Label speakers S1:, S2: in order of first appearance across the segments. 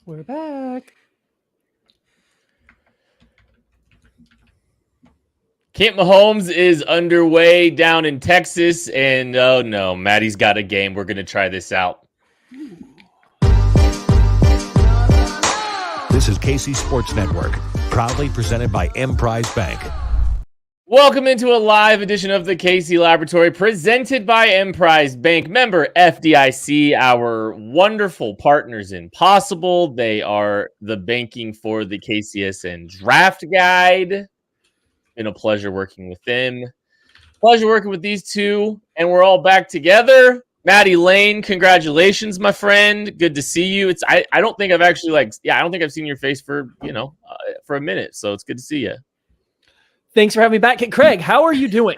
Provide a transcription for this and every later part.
S1: We're back.
S2: Kent Mahomes is underway down in Texas, and oh no, Maddie's got a game. We're going to try this out.
S3: This is KC Sports Network, proudly presented by Emprise Bank.
S2: Welcome into a live edition of the KC Laboratory, presented by Emprise Bank. Member FDIC, our wonderful partners in Possible. They are the banking for the KCSN Draft Guide. Been a pleasure working with them. Pleasure working with these two, and we're all back together. Maddy Lane, congratulations, my friend. Good to see you. I don't think I've actually I don't think I've seen your face for for a minute, so it's good to see you.
S1: Thanks for having me back. Craig, how are you doing?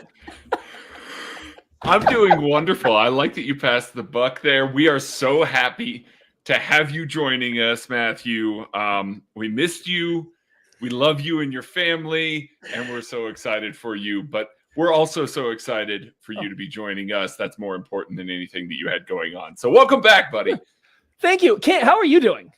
S4: I'm doing wonderful. I like that you passed the buck there. We are so happy to have you joining us, Matthew. We missed you. We love you and your family, and we're so excited for you. But we're also so excited for you to be joining us. That's more important than anything that you had going on. So welcome back, buddy.
S1: Thank you. Kent, how are you doing?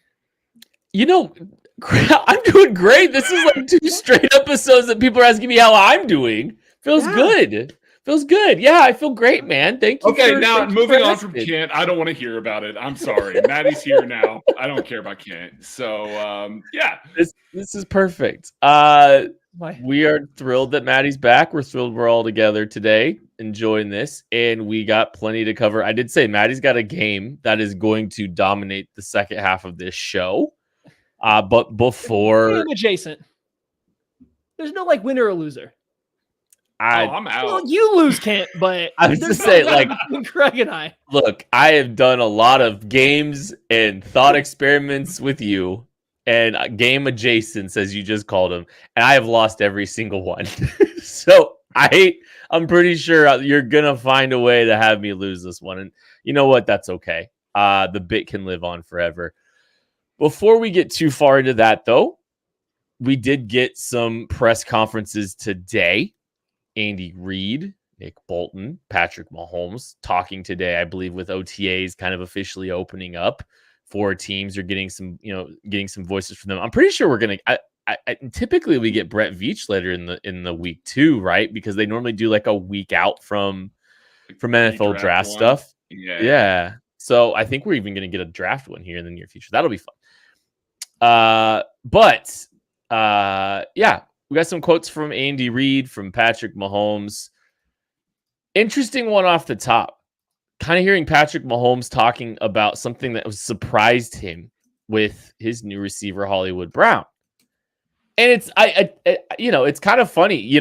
S2: I'm doing great. This is like 2 straight episodes that people are asking me how I'm doing. Feels good. Feels good. Yeah, I feel great, man. Thank you.
S4: Okay, now moving on from Kent. I don't want to hear about it. I'm sorry. Maddie's here now. I don't care about Kent. So, yeah.
S2: This is perfect. We are thrilled that Maddie's back. We're thrilled we're all together today enjoying this, and we got plenty to cover. I did say Maddie's got a game that is going to dominate the second half of this show. But before
S1: game adjacent, there's no winner or loser.
S4: I'm out.
S1: Well, you lose, Kent, but
S2: I was to say,
S1: Craig and I.
S2: Look, I have done a lot of games and thought experiments with you, and game adjacent, as you just called them, and I have lost every single one. So I'm pretty sure you're gonna find a way to have me lose this one, and you know what? That's okay. The bit can live on forever. Before we get too far into that, though, we did get some press conferences today. Andy Reid, Nick Bolton, Patrick Mahomes talking today, I believe, with OTAs kind of officially opening up for teams or getting some voices from them. I'm pretty sure we're gonna. Typically we get Brett Veach later in the week too, right? Because they normally do a week out from NFL draft stuff. Yeah. So I think we're even going to get a draft one here in the near future. That'll be fun. But we got some quotes from Andy Reid, from Patrick Mahomes. Interesting one off the top. Kind of hearing Patrick Mahomes talking about something that surprised him with his new receiver, Hollywood Brown. And it's it's kind of funny,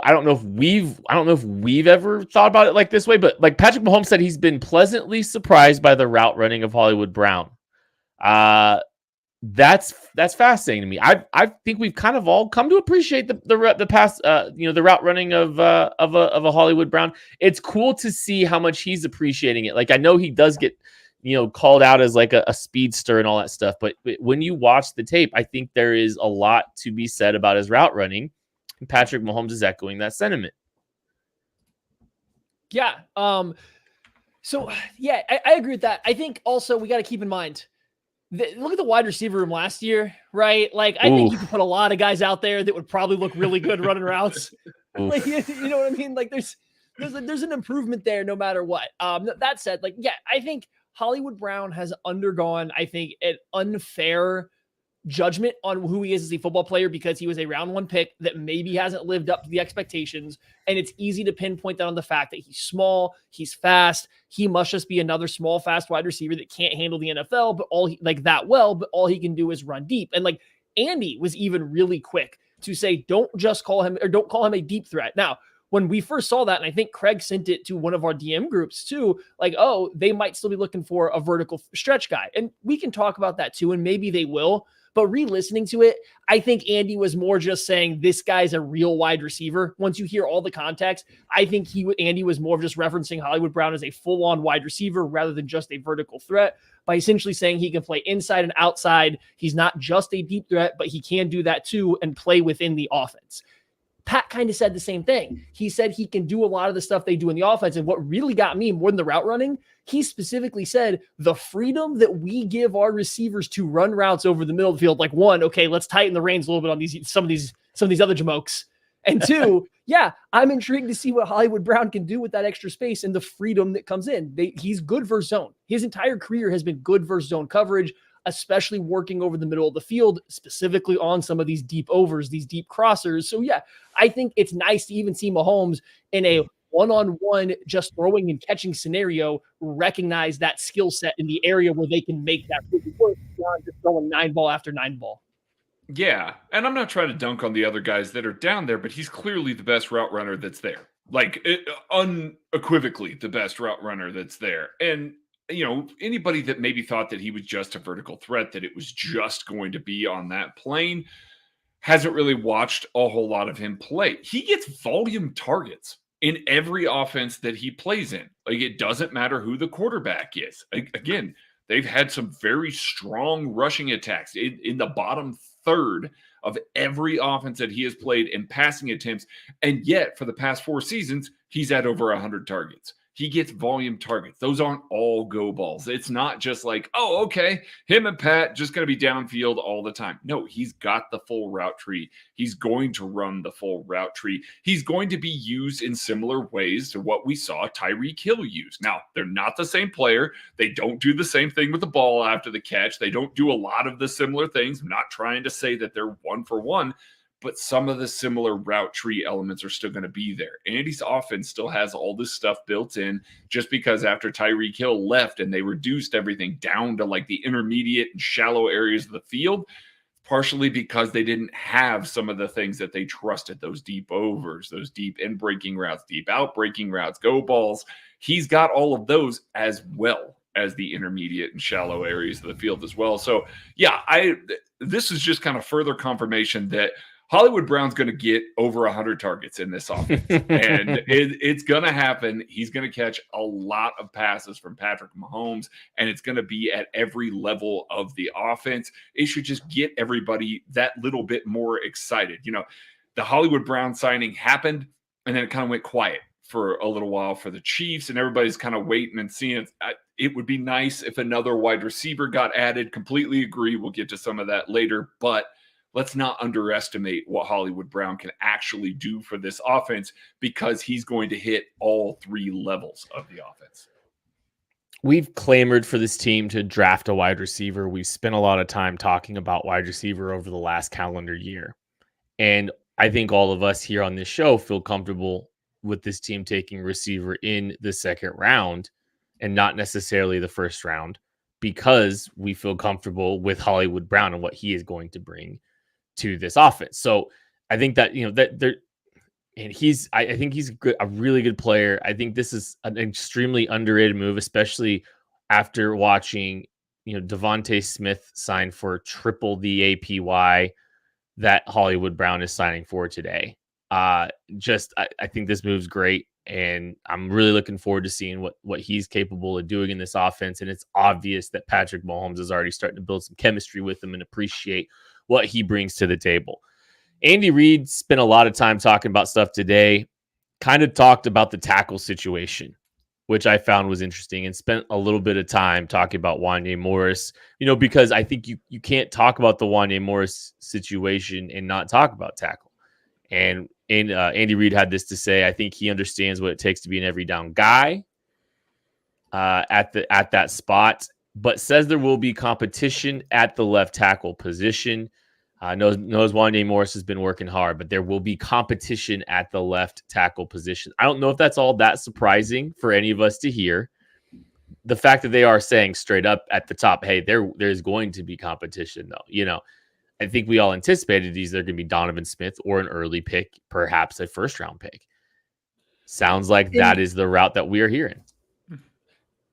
S2: I don't know if we've ever thought about it like this way, but Patrick Mahomes said he's been pleasantly surprised by the route running of Hollywood Brown. That's fascinating to me. I think we've kind of all come to appreciate the past the route running of a Hollywood Brown. It's cool to see how much he's appreciating it. I know he does get called out as a speedster and all that stuff, but when you watch the tape, I think there is a lot to be said about his route running. And Patrick Mahomes is echoing that sentiment.
S1: Yeah. So yeah, I agree with that. I think also we got to keep in mind, look at the wide receiver room last year, right? I think you could put a lot of guys out there that would probably look really good running routes. You know what I mean? There's an improvement there no matter what. That said, I think Hollywood Brown has undergone, an unfair judgment on who he is as a football player because he was a round 1 pick that maybe hasn't lived up to the expectations. And it's easy to pinpoint that on the fact that he's small, he's fast. He must just be another small, fast wide receiver that can't handle the NFL, but all he can do is run deep. And Andy was even really quick to say, don't call him a deep threat. Now, when we first saw that, and I think Craig sent it to one of our DM groups too, they might still be looking for a vertical stretch guy. And we can talk about that too, and maybe they will. But re-listening to it, I think Andy was more just saying this guy's a real wide receiver. Once you hear all the context, I think Andy was more of just referencing Hollywood Brown as a full-on wide receiver rather than just a vertical threat by essentially saying he can play inside and outside. He's not just a deep threat, but he can do that too and play within the offense. Pat kind of said the same thing. He said he can do a lot of the stuff they do in the offense. And what really got me more than the route running, he specifically said the freedom that we give our receivers to run routes over the middle of the field, like one, okay, let's tighten the reins a little bit on some of these other jamokes. And two, yeah, I'm intrigued to see what Hollywood Brown can do with that extra space and the freedom that comes in. He's good versus zone. His entire career has been good versus zone coverage, especially working over the middle of the field, specifically on some of these deep overs, these deep crossers. So yeah, I think it's nice to even see Mahomes in a one-on-one just throwing and catching scenario recognize that skill set in the area where they can make that really work beyond just throwing 9-ball after 9-ball.
S4: Yeah, and I'm not trying to dunk on the other guys that are down there, but he's clearly the best route runner that's there. Like, unequivocally the best route runner that's there. And, anybody that maybe thought that he was just a vertical threat, that it was just going to be on that plane, hasn't really watched a whole lot of him play. He gets volume targets in every offense that he plays in. Like, it doesn't matter who the quarterback is. Again, they've had some very strong rushing attacks in the bottom third of every offense that he has played in passing attempts. And yet, for the past 4 seasons, he's had over 100 targets. He gets volume targets. Those aren't all go balls. It's not just like, oh, okay, him and Pat just going to be downfield all the time. No, he's got the full route tree. He's going to run the full route tree. He's going to be used in similar ways to what we saw Tyreek Hill use. Now, they're not the same player. They don't do the same thing with the ball after the catch. They don't do a lot of the similar things. I'm not trying to say that they're one for one, but some of the similar route tree elements are still going to be there. Andy's offense still has all this stuff built in, just because after Tyreek Hill left and they reduced everything down to like the intermediate and shallow areas of the field, partially because they didn't have some of the things that they trusted, those deep overs, those deep in breaking routes, deep out breaking routes, go balls. He's got all of those as well as the intermediate and shallow areas of the field as well. So yeah, this is just kind of further confirmation that Hollywood Brown's going to get over 100 targets in this offense, and it's going to happen. He's going to catch a lot of passes from Patrick Mahomes, and it's going to be at every level of the offense. It should just get everybody that little bit more excited. The Hollywood Brown signing happened, and then it kind of went quiet for a little while for the Chiefs, and everybody's kind of waiting and seeing. It would be nice if another wide receiver got added. Completely agree. We'll get to some of that later, but let's not underestimate what Hollywood Brown can actually do for this offense, because he's going to hit all 3 levels of the offense.
S2: We've clamored for this team to draft a wide receiver. We've spent a lot of time talking about wide receiver over the last calendar year. And I think all of us here on this show feel comfortable with this team taking receiver in the 2nd round and not necessarily the 1st round, because we feel comfortable with Hollywood Brown and what he is going to bring to this offense. So I think that, that there, and I think he's a really good player. I think this is an extremely underrated move, especially after watching, Devontae Smith sign for triple the APY that Hollywood Brown is signing for today. I think this move's great, and I'm really looking forward to seeing what he's capable of doing in this offense. And it's obvious that Patrick Mahomes is already starting to build some chemistry with him and appreciate what he brings to the table. Andy Reid spent a lot of time talking about stuff today, kind of talked about the tackle situation, which I found was interesting, and spent a little bit of time talking about Wanya Morris, because I think you can't talk about the Wanya Morris situation and not talk about tackle. And Andy Reid had this to say: I think he understands what it takes to be an every down guy at that spot, but says there will be competition at the left tackle position. Knows Wanya Morris has been working hard, but there will be competition at the left tackle position. I don't know if that's all that surprising for any of us to hear. The fact that they are saying straight up at the top, hey, there's going to be competition, though. I think we all anticipated either going to be Donovan Smith or an early pick, perhaps a 1st round pick. Sounds like that is the route that we are hearing.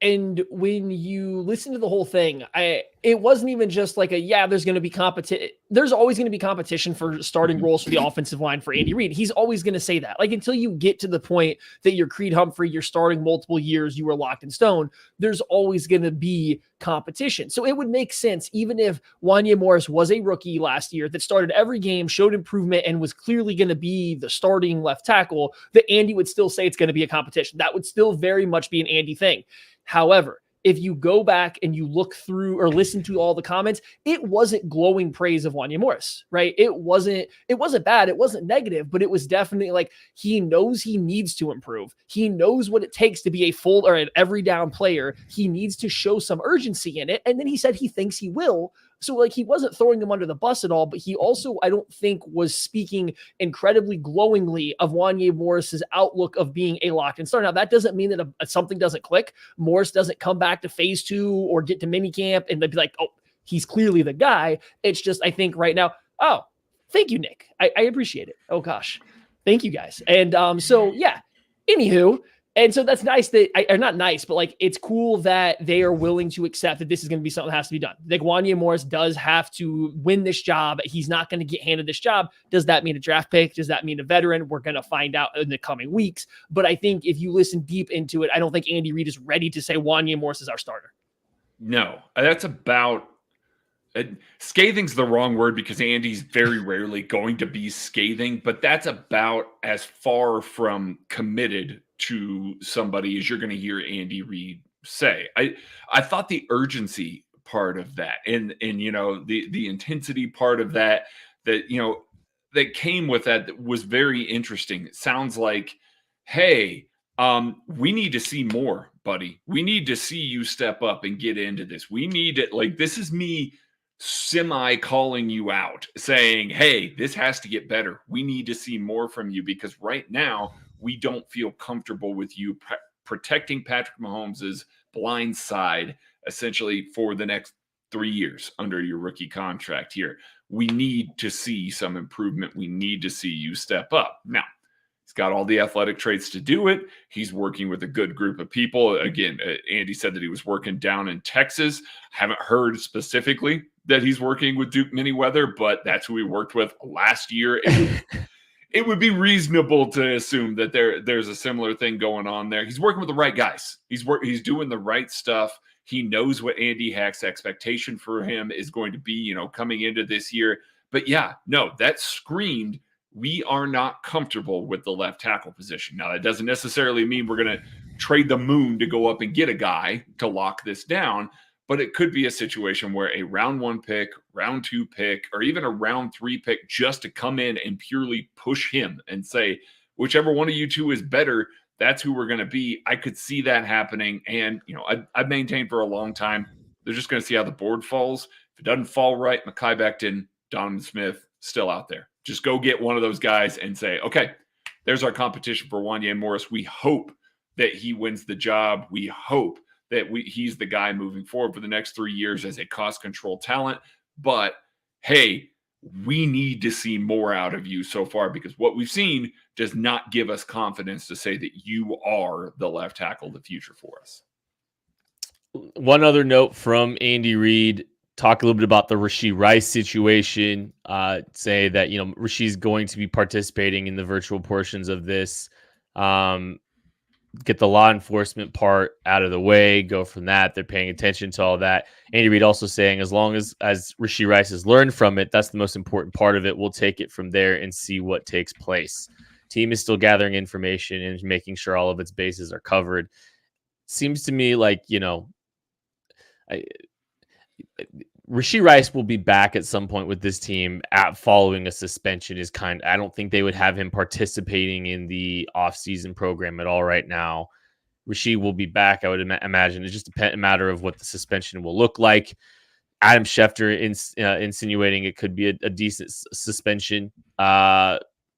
S1: And when you listen to the whole thing, it wasn't even just like there's going to be competition. There's always going to be competition for starting roles for the offensive line for Andy Reid. He's always going to say that. Like, until you get to the point that you're Creed Humphrey, you're starting multiple years, you were locked in stone, there's always going to be competition. So it would make sense, even if Wanya Morris was a rookie last year that started every game, showed improvement, and was clearly going to be the starting left tackle, that Andy would still say it's going to be a competition. That would still very much be an Andy thing. However, if you go back and you look through or listen to all the comments, it wasn't glowing praise of Wanya Morris, right? It wasn't bad. It wasn't negative, but it was definitely like, he knows he needs to improve. He knows what it takes to be a full or an every down player. He needs to show some urgency in it. And then he said he thinks he will. So like, he wasn't throwing him under the bus at all, but he also, I don't think, was speaking incredibly glowingly of Wanya Morris's outlook of being a locked in starter. Now, that doesn't mean that something doesn't click. Morris doesn't come back to phase 2 or get to minicamp and they'd be like, oh, he's clearly the guy. It's just, I think right now, oh, thank you, Nick. I appreciate it. Oh gosh. Thank you guys. And so yeah, anywho, and so that's nice that, or not nice, but like, it's cool that they are willing to accept that this is going to be something that has to be done. Like, Wanya Morris does have to win this job. He's not going to get handed this job. Does that mean a draft pick? Does that mean a veteran? We're going to find out in the coming weeks. But I think if you listen deep into it, I don't think Andy Reid is ready to say Wanya Morris is our starter.
S4: No, that's about scathing's the wrong word, because Andy's very rarely going to be scathing, but that's about as far from committed to somebody as you're going to hear Andy Reid say. I thought the urgency part of that and you know, the intensity part of that you know, that came with that was very interesting. It sounds like, hey, we need to see more, buddy. We need to see you step up and get into this. We need it. Like, this is me semi calling you out, saying, hey, this has to get better. We need to see more from you, because right now we don't feel comfortable with you protecting Patrick Mahomes' blind side essentially for the next 3 years under your rookie contract here. We need to see some improvement. We need to see you step up. Now, he's got all the athletic traits to do it. He's working with a good group of people. Again, Andy said that he was working down in Texas. Haven't heard specifically that he's working with Duke Manyweather, but that's who he worked with last year. It would be reasonable to assume that there's a similar thing going on there. He's working with the right guys. He's doing the right stuff. He knows what Andy Hack's expectation for him is going to be, you know, coming into this year. But yeah, no, that screamed, we are not comfortable with the left tackle position. Now, that doesn't necessarily mean we're going to trade the moon to go up and get a guy to lock this down, but it could be a situation where a round 1 pick, round 2 pick, or even a round 3 pick just to come in and purely push him and say, whichever one of you two is better, that's who we're going to be. I could see that happening. And, you know, I've maintained for a long time, they're just going to see how the board falls. If it doesn't fall right, Mekhi Becton, Donovan Smith, still out there. Just go get one of those guys and say, okay, there's our competition for Wanya Morris. We hope that he wins the job. We hope that he's the guy moving forward for the next 3 years as a cost control talent. But hey, we need to see more out of you so far, because what we've seen does not give us confidence to say that you are the left tackle of the future for us.
S2: One other note from Andy Reid, talk a little bit about the Rashee Rice situation, say that, you know, Rashee's going to be participating in the virtual portions of this, get the law enforcement part out of the way, go from that. They're paying attention to all that. Andy Reid also saying, as long as Rashee Rice has learned from it, that's the most important part of it. We'll take it from there and see what takes place. Team is still gathering information and making sure all of its bases are covered. Seems to me like, you know, Rashee Rice will be back at some point with this team following a suspension. I don't think they would have him participating in the offseason program at all right now. Rashee will be back, I would imagine. It's just a matter of what the suspension will look like. Adam Schefter insinuating it could be a decent suspension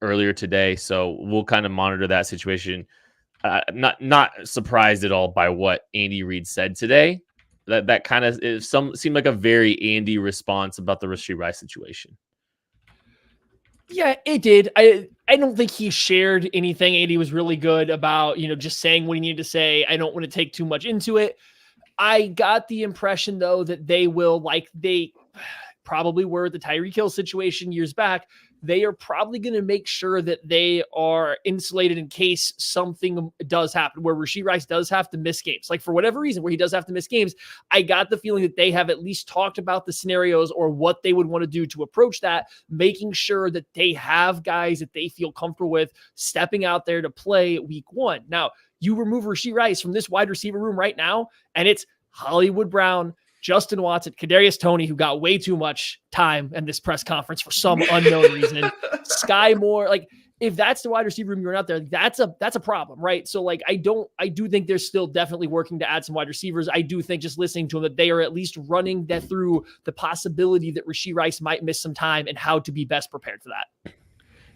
S2: earlier today. So we'll kind of monitor that situation. Not surprised at all by what Andy Reid said today. That kind of seemed like a very Andy response about the Rashee Rice situation.
S1: Yeah, it did. I don't think he shared anything. Andy was really good about, you know, just saying what he needed to say. I don't want to take too much into it. I got the impression, though, that they will, like they probably were the Tyreek Hill situation years back. They are probably going to make sure that they are insulated in case something does happen where Rashee Rice does have to miss games. Like for whatever reason, where he does have to miss games, I got the feeling that they have at least talked about the scenarios or what they would want to do to approach that, making sure that they have guys that they feel comfortable with stepping out there to play week one. Now, you remove Rashee Rice from this wide receiver room right now, and it's Hollywood Brown, Justin Watson, Kadarius Toney, who got way too much time in this press conference for some unknown reason. Sky Moore, like if that's the wide receiver room you're out there, that's a problem, right? So like I do think they're still definitely working to add some wide receivers. I do think just listening to them that they are at least running that through the possibility that Rashee Rice might miss some time and how to be best prepared for that.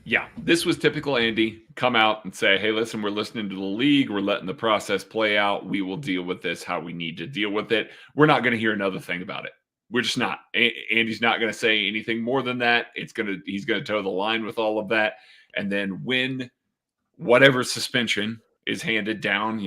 S4: Yeah, this was typical Andy. Come out and say, hey, listen, we're listening to the league. We're letting the process play out. We will deal with this how we need to deal with it. We're not going to hear another thing about it. We're just not. Andy's not going to say anything more than that. He's going to toe the line with all of that. And then when whatever suspension is handed down,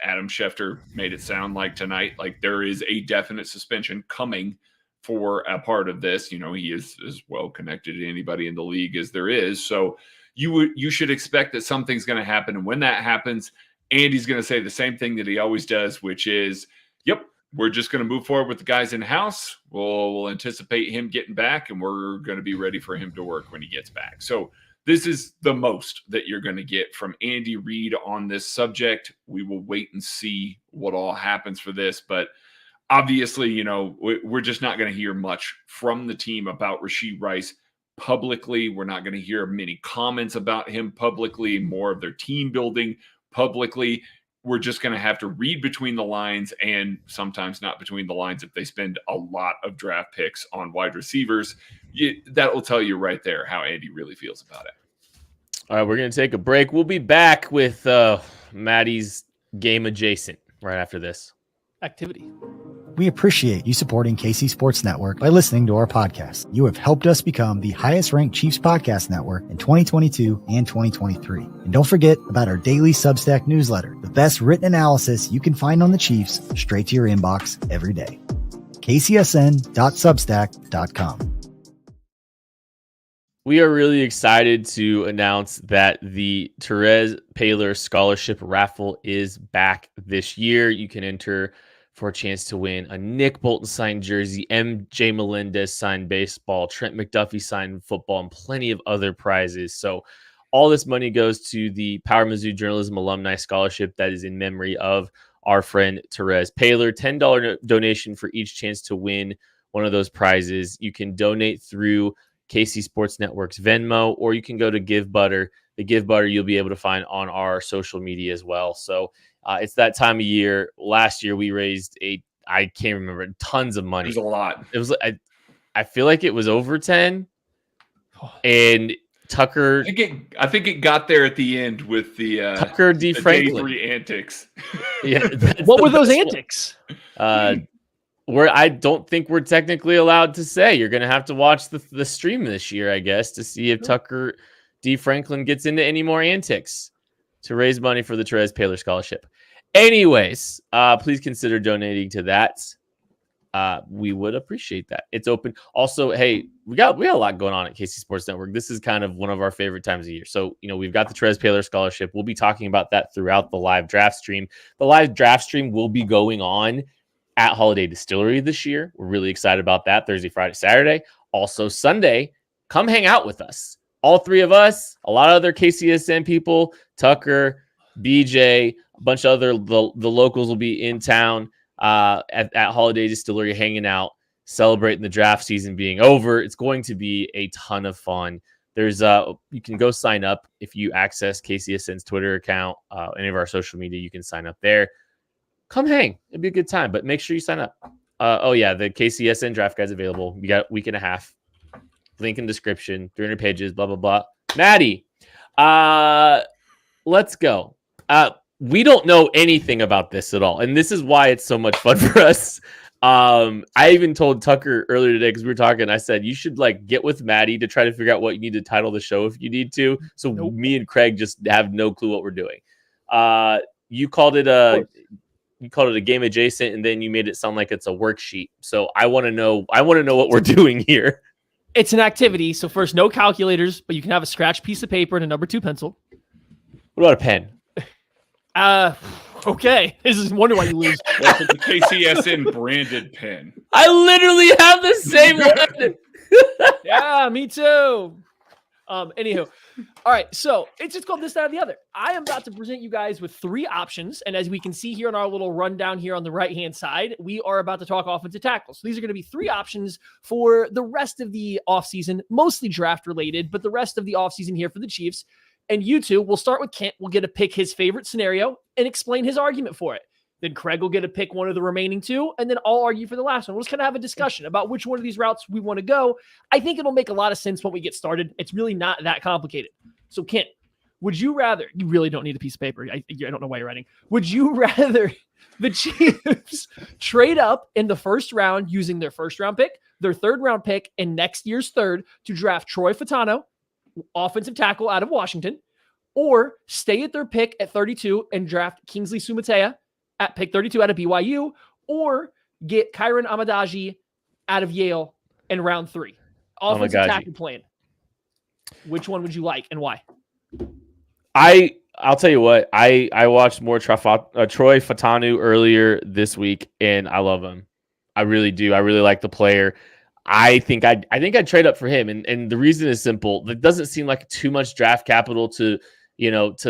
S4: Adam Schefter made it sound like tonight, like there is a definite suspension coming for a part of this. He is as well connected to anybody in the league as there is. So you should expect that something's going to happen. And when that happens, Andy's going to say the same thing that he always does, which is, yep, we're just going to move forward with the guys in house. We'll anticipate him getting back, and we're going to be ready for him to work when he gets back. So this is the most that you're going to get from Andy Reid on this subject. We will wait and see what all happens for this, but obviously, we're just not going to hear much from the team about Rashee Rice publicly. We're not going to hear many comments about him publicly, more of their team building publicly. We're just going to have to read between the lines, and sometimes not between the lines if they spend a lot of draft picks on wide receivers. That will tell you right there how Andy really feels about it.
S2: All right, we're going to take a break. We'll be back with Maddy's Game Adjacent right after this
S1: activity.
S5: We appreciate you supporting KC Sports Network by listening to our podcast. You have helped us become the highest ranked Chiefs podcast network in 2022 and 2023. And don't forget about our daily Substack newsletter, the best written analysis you can find on the Chiefs straight to your inbox every day. kcsn.substack.com.
S2: We are really excited to announce that the Therese Paylor Scholarship Raffle is back this year. You can enter for a chance to win a Nick Bolton signed jersey, MJ Melendez signed baseball, Trent McDuffie signed football, and plenty of other prizes. So all this money goes to the Power Mizzou Journalism Alumni Scholarship that is in memory of our friend Therese Paylor. $10 donation for each chance to win one of those prizes. You can donate through KC Sports Network's Venmo, or you can go to Give Butter. The Give Butter you'll be able to find on our social media as well. So it's that time of year. Last year we raised I can't remember, tons of money.
S4: It was a lot.
S2: It was, I feel like it was over 10. And Tucker,
S4: I think it got there at the end with the
S2: Tucker D. Franklin.
S4: Day 3 antics.
S2: Yeah,
S1: what were those antics?
S2: I don't think we're technically allowed to say. You're going to have to watch the stream this year, I guess, to see if Tucker D. Franklin gets into any more antics to raise money for the Therese Paylor Scholarship. Anyways, please consider donating to that. We would appreciate that. It's open. Also, hey, we got a lot going on at KC Sports Network. This is kind of one of our favorite times of year. So, we've got the Therese Paylor Scholarship. We'll be talking about that throughout the live draft stream. The live draft stream will be going on at Holiday Distillery this year. We're really excited about that. Thursday, Friday, Saturday. Also Sunday, come hang out with us. All three of us, a lot of other KCSN people, Tucker, BJ, a bunch of other, the locals will be in town at Holiday Distillery hanging out, celebrating the draft season being over. It's going to be a ton of fun. There's you can go sign up if you access KCSN's Twitter account, any of our social media, you can sign up there. Come hang. It'd be a good time, but make sure you sign up. The KCSN draft guide's available. You got a week and a half. Link in description, 300 pages, blah, blah, blah. Maddie, let's go. We don't know anything about this at all, and this is why it's so much fun for us. I even told Tucker earlier today, because we were talking, I said, you should get with Maddie to try to figure out what you need to title the show if you need to. So me and Craig just have no clue what we're doing. You called it called it a game adjacent, and then you made it sound like it's a worksheet. So I want to know what we're doing here.
S1: It's an activity. So first, no calculators, but you can have a scratch piece of paper and a number 2 pencil.
S2: What about a pen?
S1: Okay. This is wonder why you lose.
S4: Well, it's a KCSN branded pen.
S2: I literally have the same one.
S1: Yeah, me too. Anywho, all right. So it's just called this, that, or the other. I am about to present you guys with 3 options. And as we can see here on our little rundown here on the right-hand side, we are about to talk offensive tackles. So these are going to be 3 options for the rest of the offseason, mostly draft related, but the rest of the offseason here for the Chiefs. And you two, we'll start with Kent. We'll get to pick his favorite scenario and explain his argument for it. Then Craig will get to pick one of the remaining 2, and then I'll argue for the last one. We'll just kind of have a discussion about which one of these routes we want to go. I think it'll make a lot of sense when we get started. It's really not that complicated. So, Kent, would you rather – you really don't need a piece of paper. I don't know why you're writing. Would you rather the Chiefs trade up in the first round using their first-round pick, their third-round pick, and next year's third to draft Troy Fautanu, offensive tackle out of Washington, or stay at their pick at 32 and draft Kingsley Sumatea at pick 32 out of BYU, or get Kyron Amadaji out of Yale in round 3? Offensive tackle plan. Which one would you like and why?
S2: I'll tell you what, I watched more Troy Fautanu earlier this week, and I love him. I really do. I really like the player. I think I'd trade up for him. And the reason is simple. It doesn't seem like too much draft capital to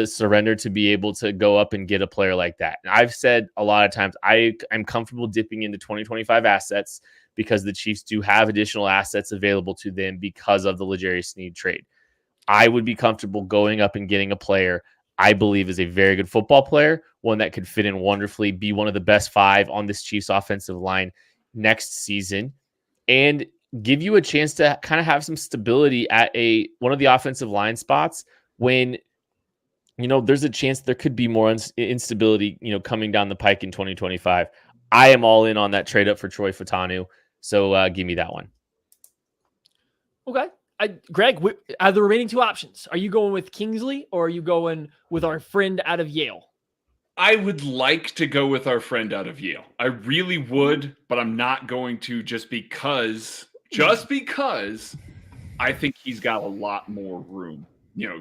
S2: surrender to be able to go up and get a player like that. And I've said a lot of times, I'm comfortable dipping into 2025 assets because the Chiefs do have additional assets available to them because of the L'Jarius Sneed trade. I would be comfortable going up and getting a player I believe is a very good football player, one that could fit in wonderfully, be one of the best 5 on this Chiefs offensive line next season, and give you a chance to kind of have some stability at one of the offensive line spots when, there's a chance there could be more instability, coming down the pike in 2025. I am all in on that trade up for Troy Fautanu. So give me that one.
S1: Okay. Greg, out of the remaining 2 options, are you going with Kingsley or are you going with our friend out of Yale?
S4: I would like to go with our friend out of Yale. I really would, but I'm not going to just because I think he's got a lot more room,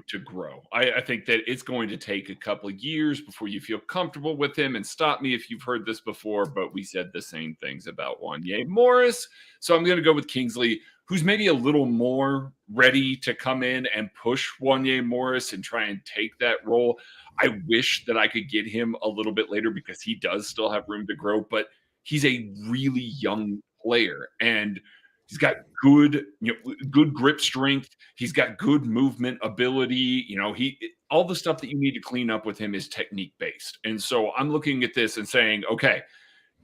S4: to grow. I think that it's going to take a couple of years before you feel comfortable with him. And stop me if you've heard this before, but we said the same things about Wanya Morris. So I'm going to go with Kingsley, who's maybe a little more ready to come in and push Wanya Morris and try and take that role. I wish that I could get him a little bit later because he does still have room to grow, but he's a really young player and he's got good grip strength. He's got good movement ability. All the stuff that you need to clean up with him is technique based. And so I'm looking at this and saying, okay,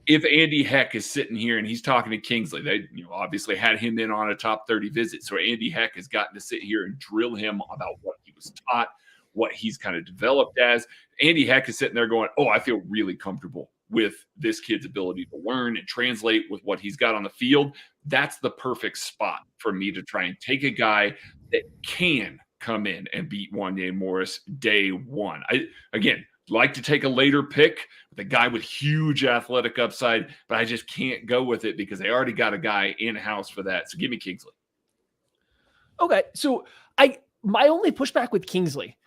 S4: if Andy Heck is sitting here and he's talking to Kingsley, they obviously had him in on a top 30 visit. So Andy Heck has gotten to sit here and drill him about what he was taught, what he's kind of developed as. Andy Heck is sitting there going, oh, I feel really comfortable with this kid's ability to learn and translate with what he's got on the field. That's the perfect spot for me to try and take a guy that can come in and beat Wanya Morris day one. I like to take a later pick with a guy with huge athletic upside, but I just can't go with it because they already got a guy in-house for that. So give me Kingsley.
S1: Okay. So my only pushback with Kingsley,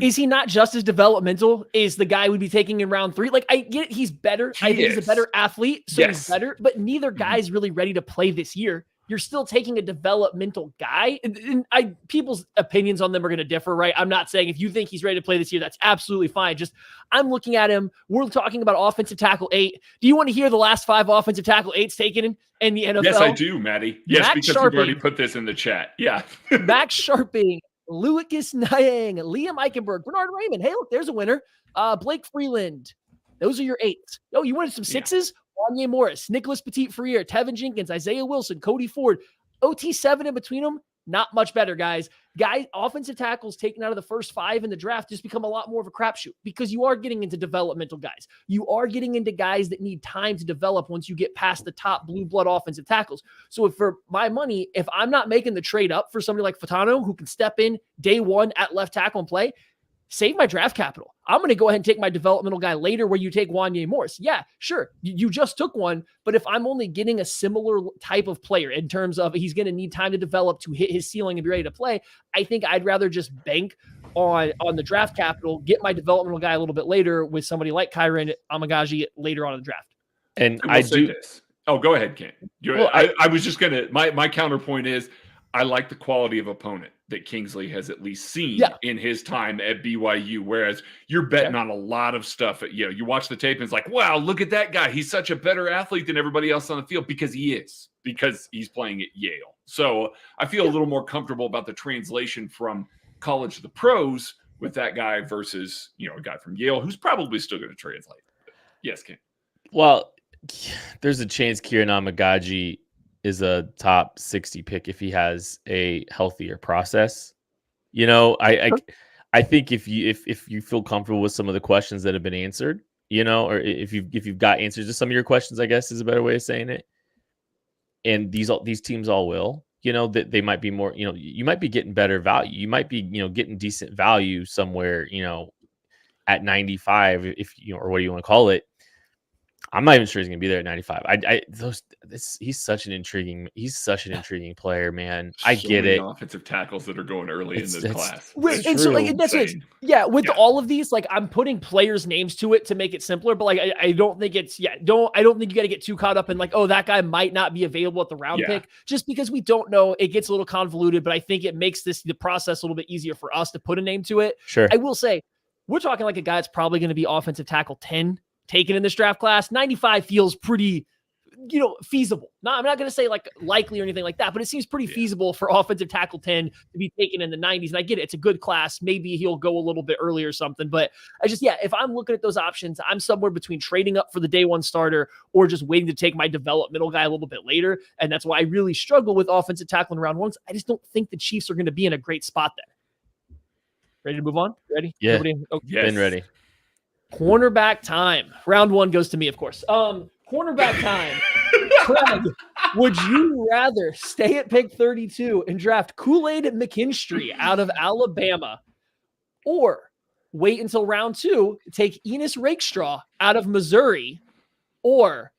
S1: is he not just as developmental as the guy we'd be taking in round 3? Like, I get it, he's better. I think he's a better athlete, so he's better, but neither guy's really ready to play this year. You're still taking a developmental guy. And people's opinions on them are going to differ, right? I'm not saying if you think he's ready to play this year, that's absolutely fine. Just I'm looking at him. We're talking about offensive tackle 8. Do you want to hear the last 5 offensive tackle 8s taken in the NFL?
S4: Yes, I do, Maddie. Yes,
S1: Max
S4: because
S1: Sharping,
S4: you've already put this in the chat. Yeah.
S1: Max Sharping, Lucas Nyang, Liam Eichenberg, Bernard Raymond. Hey, look, there's a winner. Blake Freeland. Those are your 8s. Oh, you wanted some 6s? Wanya Morris, Nicholas Petit-Frere, Tevin Jenkins, Isaiah Wilson, Cody Ford. OT7 in between them, not much better, guys. Offensive tackles taken out of the first 5 in the draft just become a lot more of a crapshoot because you are getting into developmental guys. You are getting into guys that need time to develop once you get past the top blue blood offensive tackles. So for my money, if I'm not making the trade up for somebody like Fautanu who can step in day one at left tackle and play, save my draft capital. I'm going to go ahead and take my developmental guy later where you take Wanye Morris. Yeah, sure. You just took one, but if I'm only getting a similar type of player in terms of he's going to need time to develop to hit his ceiling and be ready to play, I think I'd rather just bank on the draft capital, get my developmental guy a little bit later with somebody like Kyron Amagaji later on in the draft.
S2: And
S4: I
S2: do
S4: say this. Oh, go ahead, Ken.
S2: Well,
S4: I was just going to, my counterpoint is I like the quality of opponent that Kingsley has at least seen in his time at BYU, whereas you're betting on a lot of stuff. You watch the tape and it's like, wow, look at that guy. He's such a better athlete than everybody else on the field because he's playing at Yale. So I feel a little more comfortable about the translation from college to the pros with that guy versus, a guy from Yale who's probably still going to translate. Yes, Ken.
S2: Well, there's a chance Kieran Amagaji is a top 60 pick if he has a healthier process. I think if you feel comfortable with some of the questions that have been answered, or if you've got answers to some of your questions, I guess is a better way of saying it. And these teams all will, that they might be more, you might be getting better value. You might be, getting decent value somewhere, at 95, or what do you want to call it? I'm not even sure he's going to be there at 95. He's such an intriguing player, man. I get it.
S4: Offensive tackles that are going early in this class.
S1: With all of these, I'm putting players' names to it to make it simpler, but I don't think it's I don't think you got to get too caught up in that guy might not be available at the round pick just because we don't know. It gets a little convoluted, but I think it makes the process a little bit easier for us to put a name to it.
S2: Sure.
S1: I will say we're talking like a guy that's probably going to be offensive tackle 10 taken in this draft class. 95 feels pretty, feasible. I'm not going to say likely or anything like that, but it seems pretty feasible for offensive tackle 10 to be taken in the 90s. And I get it. It's a good class. Maybe he'll go a little bit earlier or something, but if I'm looking at those options, I'm somewhere between trading up for the day one starter or just waiting to take my developmental guy a little bit later. And that's why I really struggle with offensive tackle in round one. I just don't think the Chiefs are going to be in a great spot there. Ready to move on? Ready?
S2: Yeah.
S1: Been
S2: ready.
S1: Cornerback time. Round one goes to me, of course. Cornerback time. Craig, would you rather stay at pick 32 and draft Kool-Aid McKinstry out of Alabama or wait until round two, take Enos Rakestraw out of Missouri, or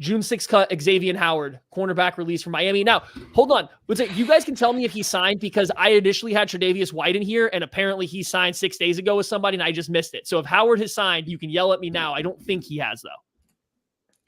S1: June 6th cut Xavier Howard, cornerback release from Miami? Now, hold on. You guys can tell me if he signed, because I initially had Tre'Davious White in here, and apparently he signed 6 days ago with somebody, and I just missed it. So if Howard has signed, you can yell at me now. I don't think he has, though.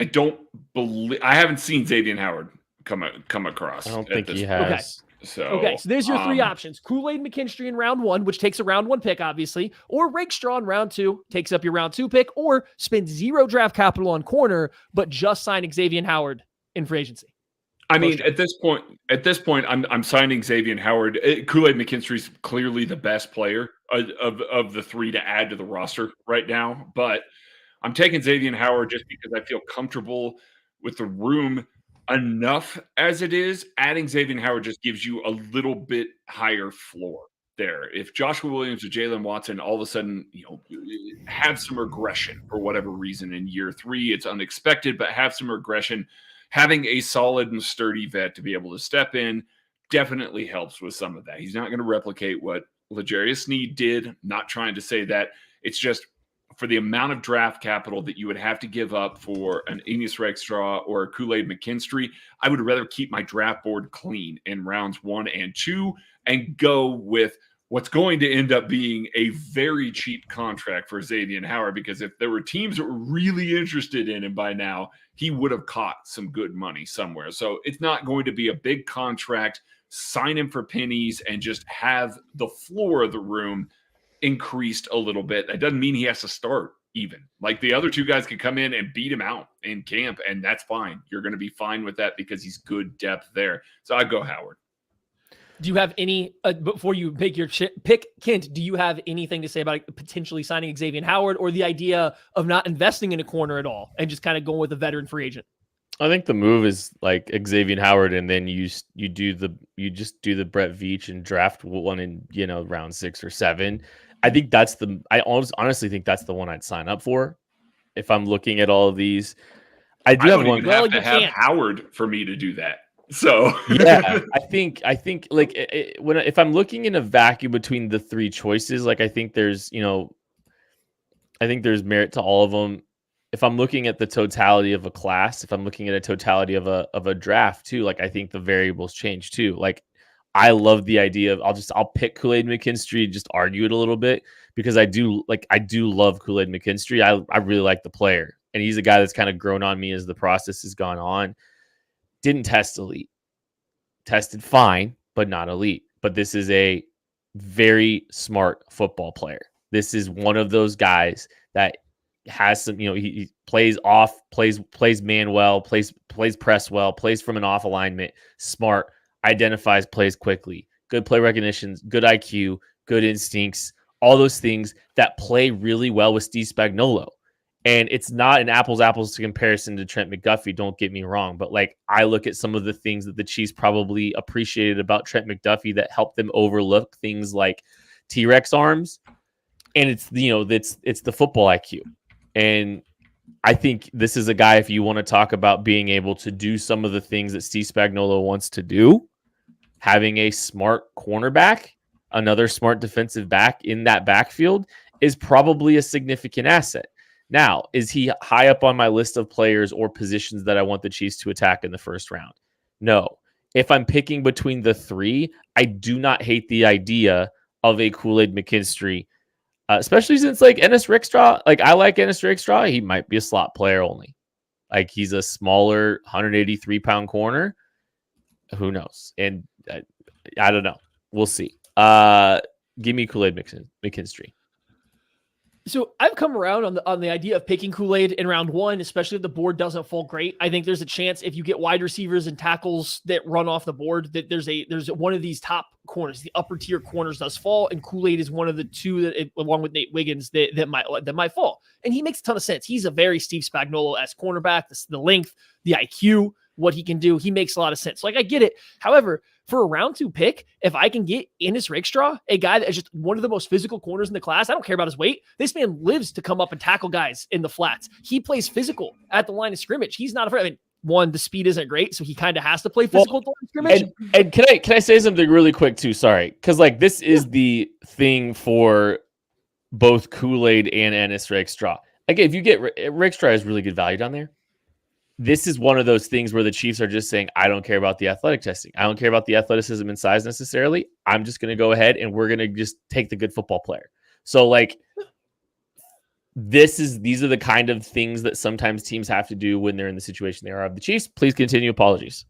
S4: I haven't seen Xavier Howard come across.
S2: I don't think he has.
S1: Okay. So there's your three options. Kool-Aid McKinstry in round one, which takes a round one pick, obviously, or Rakestraw in round two, takes up your round two pick, or spend 0 draft capital on corner, but just sign Xavier Howard in free agency.
S4: I mean, at this point, I'm signing Xavier Howard. Kool-Aid McKinstry's clearly the best player of the three to add to the roster right now, but I'm taking Xavier Howard just because I feel comfortable with the room enough as it is. Adding Xavier Howard just gives you a little bit higher floor there. If Joshua Williams or Jalen Watson all of a sudden, have some regression for whatever reason in year 3, it's unexpected, but have some regression, having a solid and sturdy vet to be able to step in definitely helps with some of that. He's not going to replicate what L'Jarius Sneed did. Not trying to say that. It's just for the amount of draft capital that you would have to give up for an Enos Rakestraw or a Kool-Aid McKinstry, I would rather keep my draft board clean in rounds 1 and 2 and go with what's going to end up being a very cheap contract for Xavier Howard, because if there were teams that were really interested in him by now, he would have caught some good money somewhere. So it's not going to be a big contract. Sign him for pennies and just have the floor of the room increased a little bit. That doesn't mean he has to start even. Like the other two guys can come in and beat him out in camp, and that's fine. You're going to be fine with that because he's good depth there. So I'd go Howard.
S1: Do you have any, before you make your pick, Kent, do you have anything to say about potentially signing Xavier Howard or the idea of not investing in a corner at all and just kind of going with a veteran free agent?
S2: I think the move is like Xavier Howard, and then you just do the Brett Veach and draft one in round 6 or 7. I think I honestly think that's the one I'd sign up for if I'm looking at all of these. I do have one.
S4: Have to have Howard for me to do that. So
S2: yeah, I think like if I'm looking in a vacuum between the three choices, like I think there's merit to all of them. If I'm looking at the totality of a class, if I'm looking at a totality of a draft too, like I think the variables change too. Like I love the idea of I'll pick Kool-Aid McKinstry, just argue it a little bit because I do love Kool-Aid McKinstry. I really like the player, and he's a guy that's kind of grown on me as the process has gone on. Didn't test elite, tested fine, but not elite. But this is a very smart football player. This is one of those guys that has some, he plays off, plays man well, plays press well, plays from an off alignment, smart, identifies plays quickly, good play recognition, good IQ, good instincts, all those things that play really well with Steve Spagnuolo. And it's not an apples comparison to Trent McDuffie, don't get me wrong, but like I look at some of the things that the Chiefs probably appreciated about Trent McDuffie that helped them overlook things like T-Rex arms, and it's the football IQ. And I think this is a guy, if you want to talk about being able to do some of the things that Steve Spagnuolo wants to do, having a smart cornerback, another smart defensive back in that backfield is probably a significant asset. Now, is he high up on my list of players or positions that I want the Chiefs to attack in the first round? No. If I'm picking between the three, I do not hate the idea of a Kool-Aid McKinstry, especially since like Ennis Rickstraw, like I like Ennis Rickstraw. He might be a slot player only. Like he's a smaller 183-pound corner. Who knows? And I don't know. We'll see. Give me Kool-Aid McKinstry.
S1: So I've come around on the idea of picking Kool-Aid in round one, especially if the board doesn't fall great. I think there's a chance if you get wide receivers and tackles that run off the board that there's one of these top corners, the upper tier corners does fall, and Kool-Aid is one of the two that, along with Nate Wiggins, that might fall. And he makes a ton of sense. He's a very Steve Spagnuolo-esque cornerback. The length, the IQ, what he can do, he makes a lot of sense. Like I get it. However, for a round two pick, if I can get Ennis Rickstraw, a guy that is just one of the most physical corners in the class, I don't care about his weight. This man lives to come up and tackle guys in the flats. He plays physical at the line of scrimmage. He's not afraid. I mean, one, the speed isn't great, so he kind of has to play physical at the line of scrimmage.
S2: And can I say something really quick too? Sorry, because like this is the thing for both Kool-Aid and Ennis Rickstraw. Again, if you get Rickstraw, has really good value down there. This is one of those things where the Chiefs are just saying, I don't care about the athletic testing. I don't care about the athleticism and size necessarily. I'm just going to go ahead and we're going to just take the good football player. So like these are the kind of things that sometimes teams have to do when they're in the situation they are of. The Chiefs, please continue. Apologies.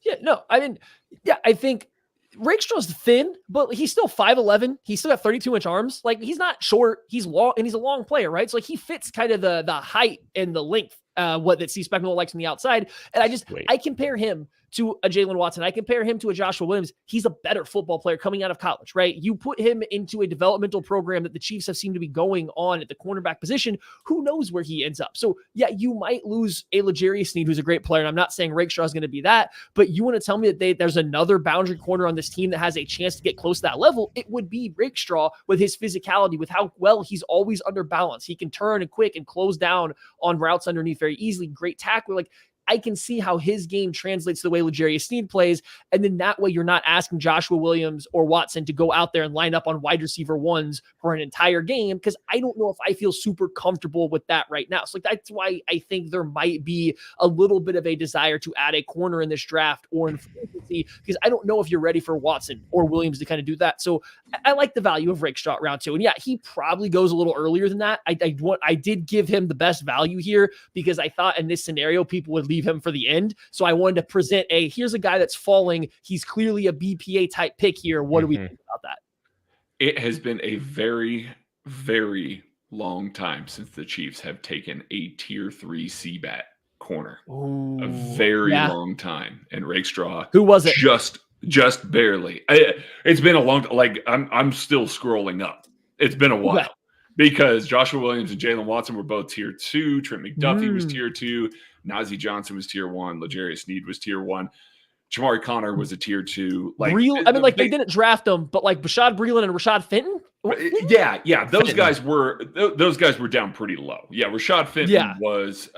S1: Yeah, no, I mean, yeah, I think Rakestraw's thin, but he's still 5'11". He's still got 32-inch arms. Like he's not short. He's long, and he's a long player, right? So like he fits kind of the height and the length, what that Steve Spagnuolo likes on the outside. And I compare him to a Jalen Watson. I compare him to a Joshua Williams. He's a better football player coming out of college, right? You put him into a developmental program that the Chiefs have seemed to be going on at the cornerback position. Who knows where he ends up? So yeah, you might lose a L'Jarius Sneed, who's a great player. And I'm not saying Rakestraw is going to be that, but you want to tell me that there's another boundary corner on this team that has a chance to get close to that level. It would be Rakestraw with his physicality, with how well he's always under balance. He can turn and quick and close down on routes underneath very easily. Great tackler. Like, I can see how his game translates to the way L'Jarius Sneed plays. And then that way you're not asking Joshua Williams or Watson to go out there and line up on wide receiver ones for an entire game, because I don't know if I feel super comfortable with that right now. So like, that's why I think there might be a little bit of a desire to add a corner in this draft or in frequency, because I don't know if you're ready for Watson or Williams to kind of do that. So I like the value of Rakestraw round 2. And yeah, he probably goes a little earlier than that. I did give him the best value here because I thought in this scenario, people would leave him for the end. So I wanted to present here's a guy that's falling. He's clearly a BPA type pick here. What do we think about that?
S4: It has been a very, very long time since the Chiefs have taken a tier 3 CBAT corner.
S1: Ooh,
S4: a very long time. And Rakestraw,
S1: who was it?
S4: Just barely. It's been a long, like I'm still scrolling up. It's been a while.
S1: Okay.
S4: Because Joshua Williams and Jalen Watson were both tier 2. Trent McDuffie was tier 2. Najee Johnson was tier 1. L'Jarius Sneed was tier 1. Jamari Connor was a tier 2. Like,
S1: they didn't draft him, but like Bashad Breeland and Rashad Fenton,
S4: Yeah. Those
S2: Fenton.
S4: guys were down pretty low. Yeah, Rashad Fenton was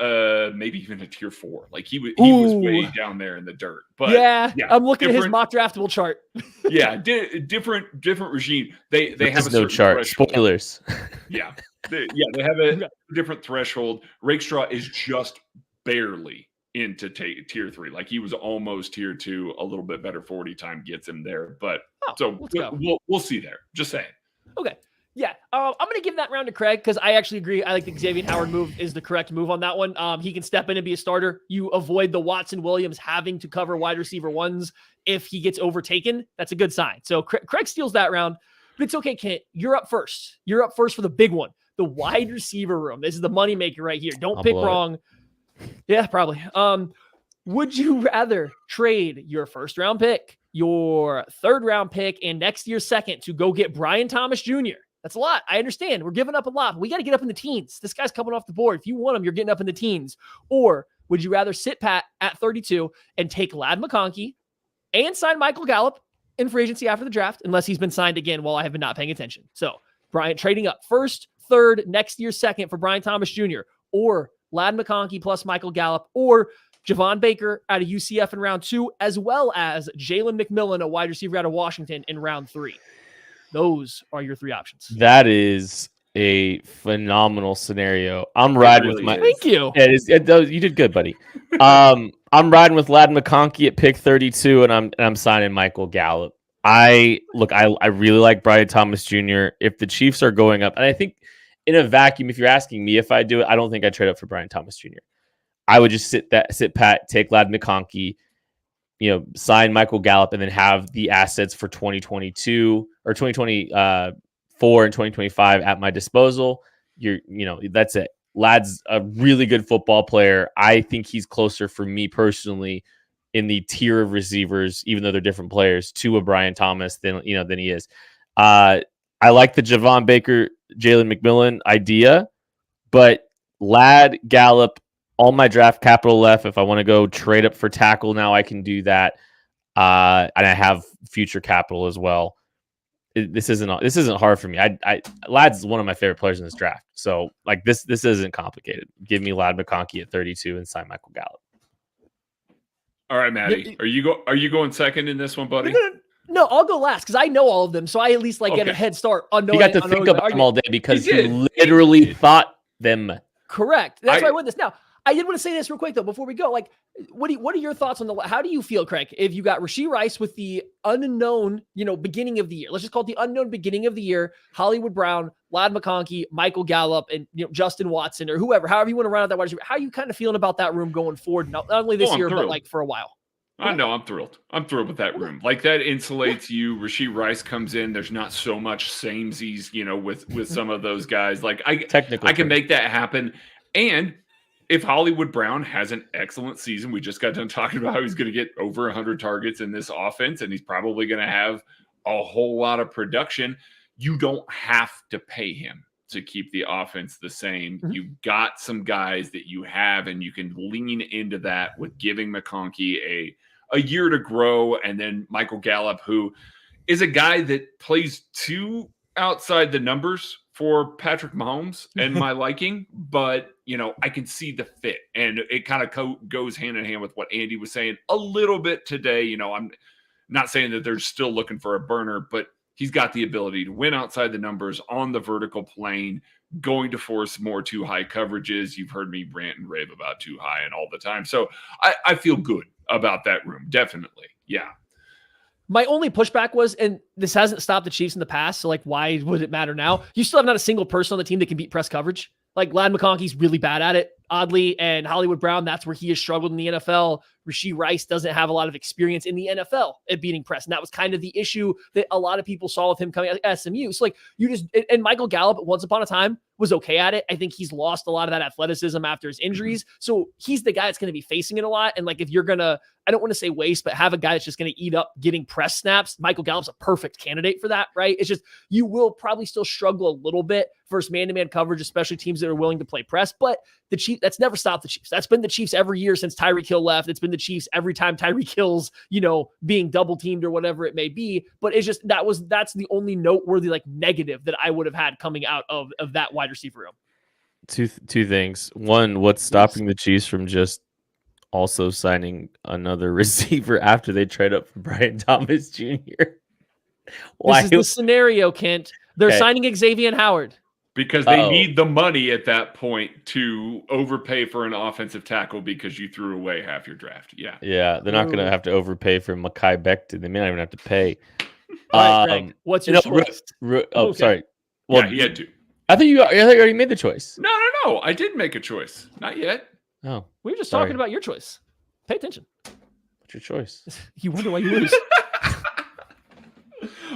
S4: maybe even a tier 4. Like he was way down there in the dirt. But
S1: yeah, I'm looking at his mock draftable chart.
S4: Yeah, different regime. They have a
S2: no
S4: certain
S2: chart.
S4: threshold.
S2: Spoilers.
S4: Yeah, they have a different threshold. Rakestraw is just barely into tier 3. Like he was almost tier 2. A little bit better 40 time gets him there. But we'll see there. Just saying.
S1: Okay. Yeah. I'm going to give that round to Craig because I actually agree. I think the Xavier Howard move is the correct move on that one. He can step in and be a starter. You avoid the Watson Williams having to cover wide receiver ones if he gets overtaken. That's a good sign. So Craig steals that round, but it's okay, Kent. You're up first. You're up first for the big one, the wide receiver room. This is the moneymaker right here. Don't pick wrong. Yeah, probably. Would you rather trade your first round pick, your third round pick, and next year's second to go get Brian Thomas Jr.? That's a lot. I understand. We're giving up a lot, but we got to get up in the teens. This guy's coming off the board. If you want him, you're getting up in the teens. Or would you rather sit pat at 32 and take Ladd McConkey and sign Michael Gallup in free agency after the draft, unless he's been signed again while I have been not paying attention? So Brian trading up first, third, next year's second for Brian Thomas Jr., or Ladd McConkey plus Michael Gallup, or Javon Baker out of UCF in round 2, as well as Jalen McMillan, a wide receiver out of Washington, in round 3. Those are your 3 options.
S2: That is a phenomenal scenario. I'm riding with my.
S1: Thank you.
S2: You did good, buddy. I'm riding with Ladd McConkey at pick 32, and I'm signing Michael Gallup. I really like Brian Thomas Jr. If the Chiefs are going up, and I think in a vacuum, if you're asking me if I do it, I don't think I trade up for Brian Thomas Jr. I would just sit pat, take Ladd McConkey, sign Michael Gallup, and then have the assets for 2022 or 2024 and 2025 at my disposal. That's it. Ladd's a really good football player. I think he's closer for me personally in the tier of receivers, even though they're different players, to a Brian Thomas than he is. I like the Javon Baker, Jalen McMillan idea, but Ladd, Gallup, all my draft capital left. If I want to go trade up for tackle now, I can do that. And I have future capital as well. This isn't hard for me. Ladd's one of my favorite players in this draft. So this isn't complicated. Give me Ladd McConkey at 32 and sign Michael Gallup.
S4: All right, Maddy. Are you going second in this one, buddy?
S1: No, I'll go last because I know all of them. So I at least get a head start on knowing.
S2: You got to think about them all day because you literally thought them.
S1: Correct. That's why I went this. Now, I did want to say this real quick though before we go. What are your thoughts on how do you feel, Craig, if you got Rashee Rice with the unknown, beginning of the year? Let's just call it the unknown beginning of the year. Hollywood Brown, Ladd McConkey, Michael Gallup, and Justin Watson or whoever, however you want to run out that wide receiver. How are you kind of feeling about that room going forward? Not only this year, but for a while.
S4: I know. I'm thrilled. I'm thrilled with that room. That insulates you. Rashee Rice comes in. There's not so much samesies, with some of those guys. I can make that happen. And if Hollywood Brown has an excellent season, we just got done talking about how he's going to get over 100 targets in this offense, and he's probably going to have a whole lot of production. You don't have to pay him to keep the offense the same. Mm-hmm. You've got some guys that you have, and you can lean into that with giving McConkey a year to grow, and then Michael Gallup, who is a guy that plays too outside the numbers for Patrick Mahomes and my liking, but I can see the fit, and it kind of goes hand in hand with what Andy was saying a little bit today. I'm not saying that they're still looking for a burner, but he's got the ability to win outside the numbers on the vertical plane, going to force more too high coverages. You've heard me rant and rave about too high and all the time. So I feel good about that room. Definitely. Yeah.
S1: My only pushback was, and this hasn't stopped the Chiefs in the past, so why would it matter now? You still have not a single person on the team that can beat press coverage. Ladd McConkey's really bad at it, oddly, and Hollywood Brown, that's where he has struggled in the NFL. Rashee Rice doesn't have a lot of experience in the NFL at beating press, and that was kind of the issue that a lot of people saw with him coming out of SMU. So, and Michael Gallup, once upon a time, was okay at it. I think he's lost a lot of that athleticism after his injuries. So he's the guy that's going to be facing it a lot. And if you're going to I don't want to say waste, but have a guy that's just going to eat up getting press snaps. Michael Gallup's a perfect candidate for that, right? It's just, you will probably still struggle a little bit versus man-to-man coverage, especially teams that are willing to play press. But the Chiefs, that's never stopped the Chiefs. That's been the Chiefs every year since Tyreek Hill left. It's been the Chiefs every time Tyreek Hill's, being double teamed or whatever it may be. But it's just, that's the only noteworthy negative that I would have had coming out of that wide receiver room.
S2: Two things. One, what's stopping the Chiefs from just also signing another receiver after they trade up for Brian Thomas Jr.?
S1: Why? This is the scenario, Kent. They're signing Xavier Howard.
S4: Because they need the money at that point to overpay for an offensive tackle because you threw away half your draft. Yeah.
S2: Yeah, they're not going to have to overpay for Mekhi Becton. They may not even have to pay.
S1: All right, Greg, what's your choice?
S2: Sorry. Well,
S4: yeah, he had to.
S2: I thought you already made the choice.
S4: No. I did make a choice. Not yet.
S2: Oh,
S1: we were just talking about your choice. Pay attention.
S2: What's your choice?
S1: You wonder why you lose.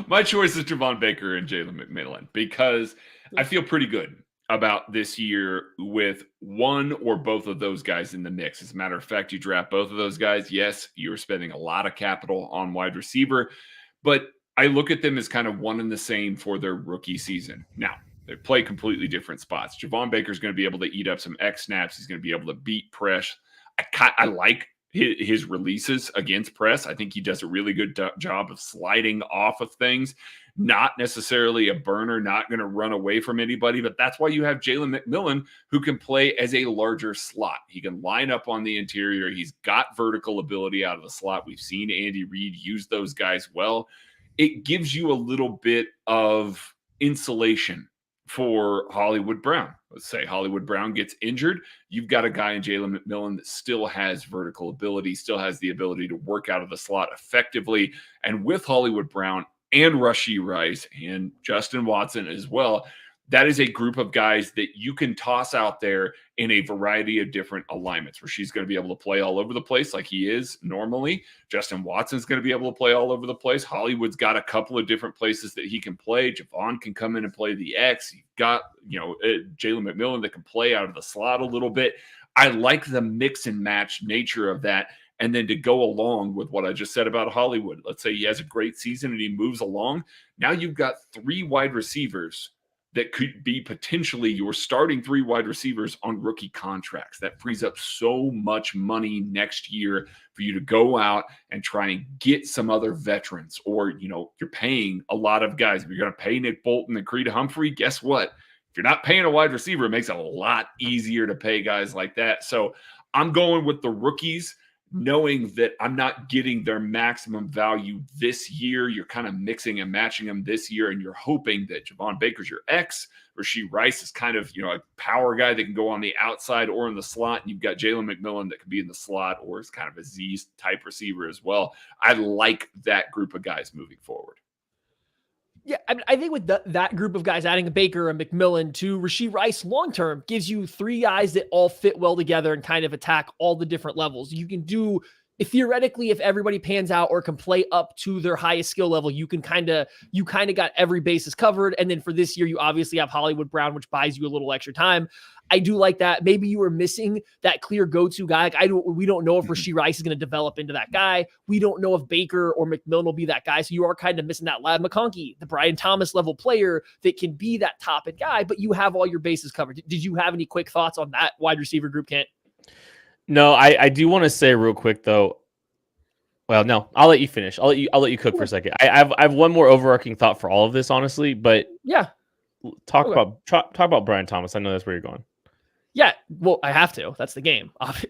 S4: My choice is Javon Baker and Jalen McMillan because I feel pretty good about this year with one or both of those guys in the mix. As a matter of fact, you draft both of those guys. Yes, you're spending a lot of capital on wide receiver, but I look at them as kind of one and the same for their rookie season. Now, they play completely different spots. Javon Baker's going to be able to eat up some X snaps. He's going to be able to beat press. I like his releases against press. I think he does a really good job of sliding off of things. Not necessarily a burner, not going to run away from anybody, but that's why you have Jalen McMillan, who can play as a larger slot. He can line up on the interior. He's got vertical ability out of the slot. We've seen Andy Reid use those guys well. It gives you a little bit of insulation for Hollywood Brown. Let's say Hollywood Brown gets injured. You've got a guy in Jalen McMillan that still has vertical ability, still has the ability to work out of the slot effectively. And with Hollywood Brown and Rashee Rice and Justin Watson as well, that is a group of guys that you can toss out there in a variety of different alignments. Rashee's going to be able to play all over the place like he is normally. Justin Watson's going to be able to play all over the place. Hollywood's got a couple of different places that he can play. Javon can come in and play the X. You've got, Jalen McMillan that can play out of the slot a little bit. I like the mix and match nature of that. And then to go along with what I just said about Hollywood, let's say he has a great season and he moves along. Now you've got 3 wide receivers that could be potentially your starting 3 wide receivers on rookie contracts. That frees up so much money next year for you to go out and try and get some other veterans. Or, you're paying a lot of guys. If you're going to pay Nick Bolton and Creed Humphrey, guess what? If you're not paying a wide receiver, it makes it a lot easier to pay guys like that. So I'm going with the rookies, knowing that I'm not getting their maximum value this year. You're kind of mixing and matching them this year, and you're hoping that Javon Baker's your X. Rashee Rice is kind of, a power guy that can go on the outside or in the slot, and you've got Jalen McMillan that can be in the slot or is kind of a Z-type receiver as well. I like that group of guys moving forward.
S1: Yeah, I think with that group of guys, adding a Baker and McMillan to Rashee Rice long-term gives you 3 guys that all fit well together and kind of attack all the different levels. You can do, theoretically, if everybody pans out or can play up to their highest skill level, you kind of got every basis covered. And then for this year, you obviously have Hollywood Brown, which buys you a little extra time. I do like that. Maybe you were missing that clear go-to guy. We don't know if Rashee Rice is going to develop into that guy. We don't know if Baker or McMillan will be that guy. So you are kind of missing that Ladd McConkey, the Brian Thomas level player that can be that top-end guy, but you have all your bases covered. Did you have any quick thoughts on that wide receiver group, Kent?
S2: No, I do want to say real quick though. Well, no, I'll let you finish. I'll let you cook for a second. I have one more overarching thought for all of this, honestly, but
S1: yeah,
S2: talk about Brian Thomas. I know that's where you're going.
S1: Yeah, well, I have to. That's the game. Of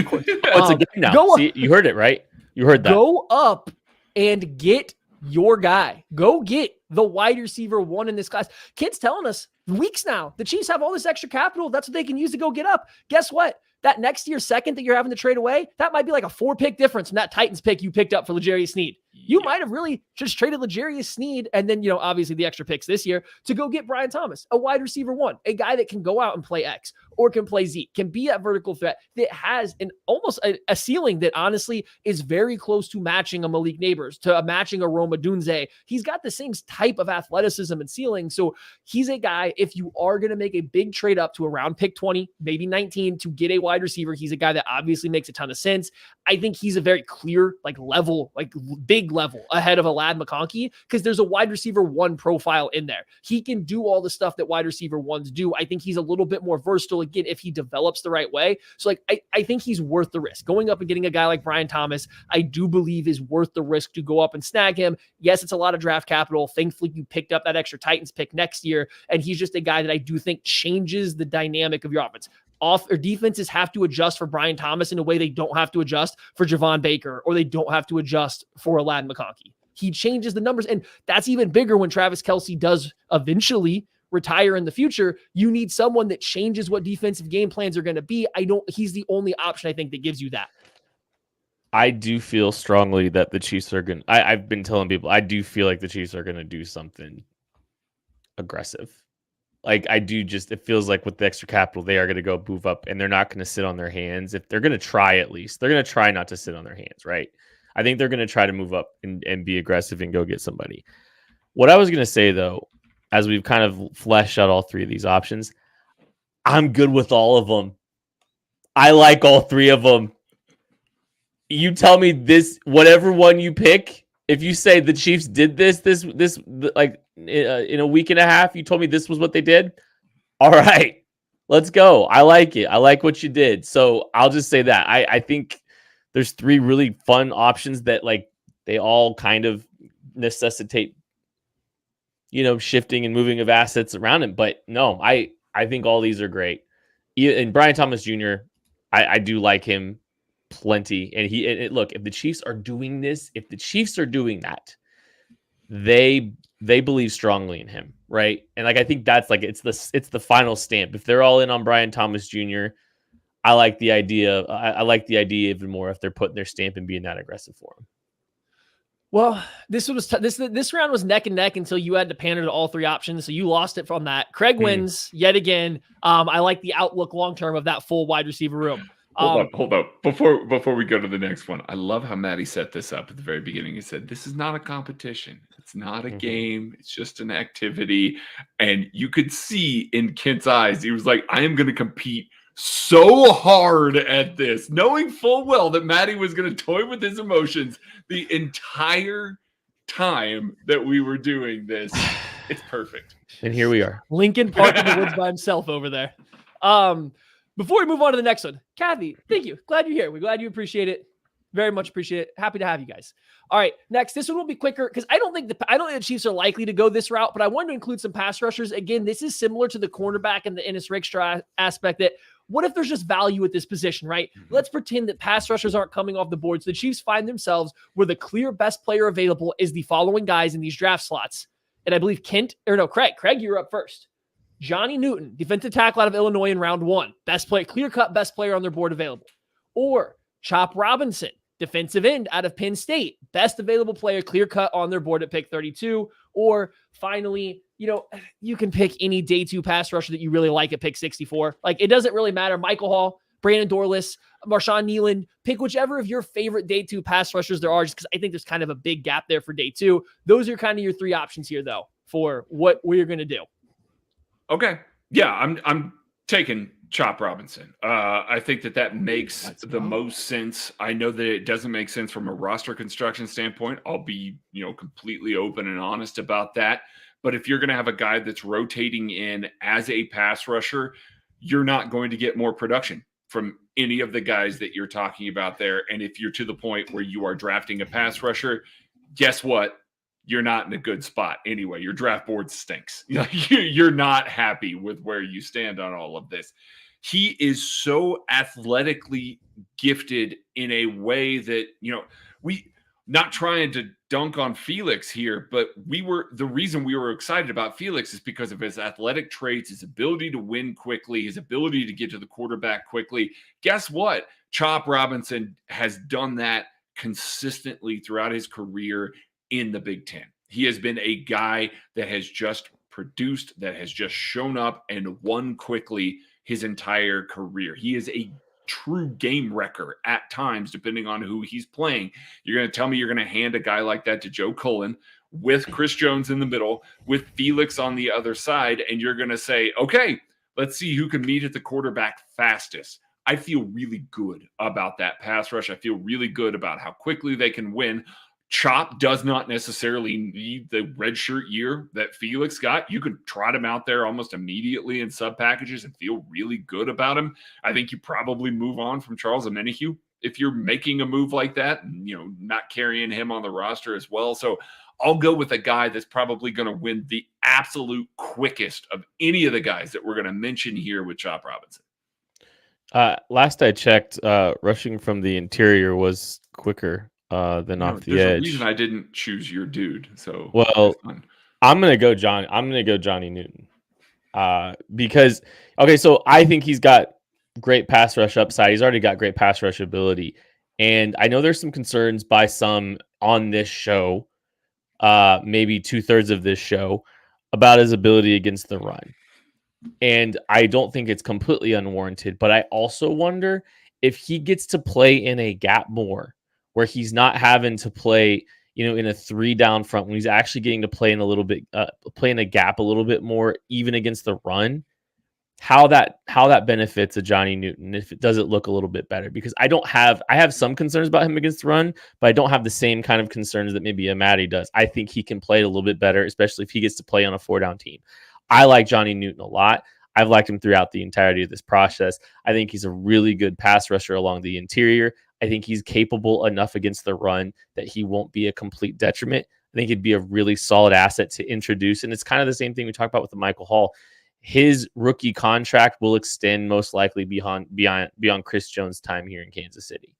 S1: course.
S2: It's a game now. See, you heard it, right? You heard that.
S1: Go up and get your guy. Go get the wide receiver 1 in this class. Kids telling us weeks now, the Chiefs have all this extra capital. That's what they can use to go get up. Guess what? That next year second that you're having to trade away, that might be like a 4-pick difference from that Titans pick you picked up for L'Jarius Sneed. You might have really just traded L'Jarius Sneed and then, obviously the extra picks this year to go get Brian Thomas, a wide receiver 1, a guy that can go out and play X or can play Z, can be that vertical threat that has almost a ceiling that honestly is very close to matching a Malik Neighbors, to matching a Roma Dunze. He's got the same type of athleticism and ceiling. So he's a guy, if you are going to make a big trade up to around pick 20, maybe 19 to get a wide receiver, he's a guy that obviously makes a ton of sense. I think he's a very clear, big level ahead of Alad McConkey because there's a wide receiver 1 profile in there. He can do all the stuff that wide receiver 1s do. I think he's a little bit more versatile again if he develops the right way. So I think he's worth the risk. Going up and getting a guy like Brian Thomas, I do believe is worth the risk to go up and snag him. Yes, it's a lot of draft capital. Thankfully, you picked up that extra Titans pick next year, and he's just a guy that I do think changes the dynamic of your offense. Defenses have to adjust for Brian Thomas in a way they don't have to adjust for Javon Baker, or they don't have to adjust for Alad McConkey. He changes the numbers, and that's even bigger when Travis Kelce does eventually retire in the future. You need someone that changes what defensive game plans are going to be. He's the only option I think that gives you that.
S2: I do feel strongly that the Chiefs are going to, I've been telling people, I do feel like the Chiefs are going to do something aggressive. It feels like with the extra capital, they are going to go move up and they're not going to sit on their hands. If they're going to try, at least they're going to try not to sit on their hands. Right. I think they're going to try to move up and be aggressive and go get somebody. What I was going to say though, as we've kind of fleshed out all 3 of these options, I'm good with all of them. I like all 3 of them. You tell me whatever one you pick, if you say the Chiefs did this in a week and a half, you told me this was what they did. All right, let's go. I like it. I like what you did. So I'll just say that I think there's 3 really fun options that they all kind of necessitate, shifting and moving of assets around him. But no, I think all these are great. And Brian Thomas Jr., I do like him plenty. And look, if the Chiefs are doing this, if the Chiefs are doing that, they believe strongly in him, right? And I think that's it's the final stamp. If they're all in on Brian Thomas Jr., I like the idea. I like the idea even more if they're putting their stamp and being that aggressive for him.
S1: Well, this round was neck and neck until you had to pander to all 3 options. So you lost it from that. Craig wins yet again. I like the outlook long-term of that full wide receiver room.
S4: Hold up. Before we go to the next one, I love how Maddy set this up at the very beginning. He said, this is not a competition. It's not a game. It's just an activity. And you could see in Kent's eyes, he was like, I am going to compete so hard at this, knowing full well that Maddy was going to toy with his emotions the entire time that we were doing this. It's perfect.
S2: And here we are.
S1: Lincoln Park in the woods by himself over there. Before we move on to the next one, Kathy, thank you. Glad you're here. We're glad you appreciate it. Very much appreciate it. Happy to have you guys. All right, next. This one will be quicker because I don't think the Chiefs are likely to go this route, but I wanted to include some pass rushers. Again, this is similar to the cornerback and the Ennis Rakestraw aspect that what if there's just value at this position, right? Mm-hmm. Let's pretend that pass rushers aren't coming off the board. So the Chiefs find themselves where the clear best player available is the following guys in these draft slots. And I believe Craig, you're up first. Johnny Newton, defensive tackle out of Illinois in round 1. Best player, clear-cut best player on their board available. Or Chop Robinson, defensive end out of Penn State. Best available player, clear-cut on their board at pick 32. Or finally, you can pick any day 2 pass rusher that you really like at pick 64. It doesn't really matter. Michael Hall, Brandon Dorless, Marshawn Nealon. Pick whichever of your favorite day 2 pass rushers there are, just because I think there's kind of a big gap there for day 2. Those are kind of your 3 options here, though, for what we're going to do.
S4: Okay. Yeah, I'm taking Chop Robinson. I think that makes the most sense. I know that it doesn't make sense from a roster construction standpoint. I'll be, completely open and honest about that. But if you're going to have a guy that's rotating in as a pass rusher, you're not going to get more production from any of the guys that you're talking about there. And if you're to the point where you are drafting a pass rusher, guess what? You're not in a good spot anyway. Your draft board stinks. You're not happy with where you stand on all of this. He is so athletically gifted in a way that, we not trying to dunk on Felix here, but the reason we were excited about Felix is because of his athletic traits, his ability to win quickly, his ability to get to the quarterback quickly. Guess what? Chop Robinson has done that consistently throughout his career in the Big Ten. He has been a guy that has just produced, that has just shown up and won quickly his entire career. He is a true game wrecker at times, depending on who he's playing. You're going to tell me you're going to hand a guy like that to Joe Cullen with Chris Jones in the middle, with Felix on the other side, and you're going to say, okay, let's see who can meet at the quarterback fastest. I feel really good about that pass rush. I feel really good about how quickly they can win. Chop does not necessarily need the redshirt year that Felix got. You could trot him out there almost immediately in sub packages and feel really good about him. I think you probably move on from Charles Omenihu if you're making a move like that, and, not carrying him on the roster as well. So I'll go with a guy that's probably going to win the absolute quickest of any of the guys that we're going to mention here with Chop Robinson.
S2: Last I checked, rushing from the interior was quicker than off the edge.
S4: There's a reason I didn't choose your dude. So
S2: I'm gonna go Johnny Newton. Because so I think he's got great pass rush upside. He's already got great pass rush ability. And I know there's some concerns by some on this show, maybe 2/3 of this show, about his ability against the run. And I don't think it's completely unwarranted, but I also wonder if he gets to play in a gap more, where he's not having to play, in a 3-down front, when he's actually getting to play in a little bit, play in a gap a little bit more, even against the run, how that benefits a Johnny Newton, if it doesn't look a little bit better. Because I have some concerns about him against the run, but I don't have the same kind of concerns that maybe a Maddy does. I think he can play it a little bit better, especially if he gets to play on a 4-down team. I like Johnny Newton a lot. I've liked him throughout the entirety of this process. I think he's a really good pass rusher along the interior. I think he's capable enough against the run that he won't be a complete detriment. I think he'd be a really solid asset to introduce. And it's kind of the same thing we talked about with the Michael Hall. His rookie contract will extend most likely beyond Chris Jones' time here in Kansas City.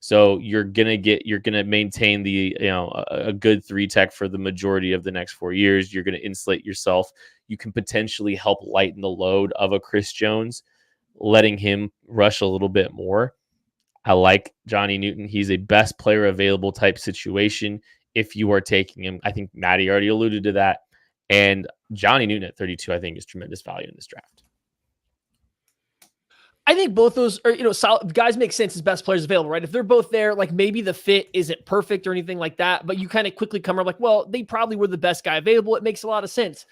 S2: So you're gonna maintain a good 3-tech for the majority of the next 4 years. You're gonna insulate yourself. You can potentially help lighten the load of a Chris Jones, letting him rush a little bit more. I like Johnny Newton. He's a best player available type situation if you are taking him. I think Maddy already alluded to that. And Johnny Newton at 32, I think, is tremendous value in this draft.
S1: I think both those are, solid guys make sense as best players available, right? If they're both there, like maybe the fit isn't perfect or anything like that, but you kind of quickly come around like, well, they probably were the best guy available. It makes a lot of sense.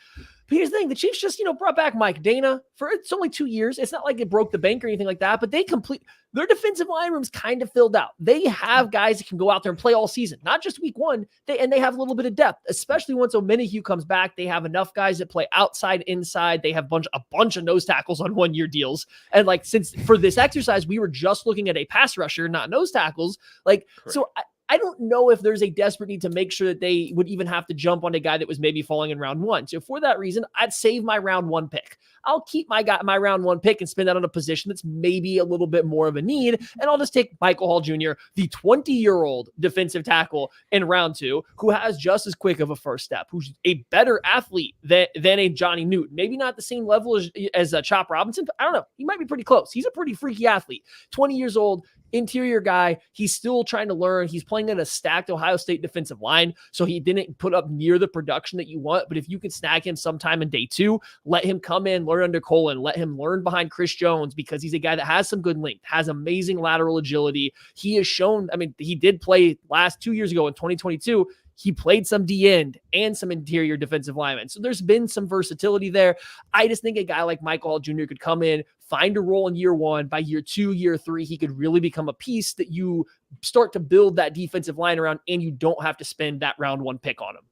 S1: But here's the thing. The Chiefs just, brought back Mike Dana for it's only 2 years. It's not like it broke the bank or anything like that, but their defensive line room's kind of filled out. They have guys that can go out there and play all season, not just week one. They have a little bit of depth, especially once Omenihu comes back. They have enough guys that play outside, inside. They have a bunch of nose tackles on 1-year deals. And since for this exercise, we were just looking at a pass rusher, not nose tackles. Correct. So I don't know if there's a desperate need to make sure that they would even have to jump on a guy that was maybe falling in round 1. So for that reason, I'd save my round 1 pick. I'll keep my round 1 pick and spend that on a position that's maybe a little bit more of a need. And I'll just take Michael Hall Jr., the 20-year-old defensive tackle in round 2, who has just as quick of a first step, who's a better athlete than a Johnny Newton. Maybe not the same level as Chop Robinson, but I don't know. He might be pretty close. He's a pretty freaky athlete. 20 years old, interior guy. He's still trying to learn. He's playing in a stacked Ohio State defensive line, so he didn't put up near the production that you want. But if you can snag him sometime in day 2, let him come in, learn under Colin, let him learn behind Chris Jones, because he's a guy that has some good length, has amazing lateral agility. He has shown, he did play 2 years ago in 2022. He played some D-end and some interior defensive linemen. So there's been some versatility there. I just think a guy like Michael Hall Jr. could come in, find a role in year 1. By year 2, year 3, he could really become a piece that you start to build that defensive line around, and you don't have to spend that round 1 pick on him.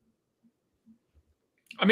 S4: I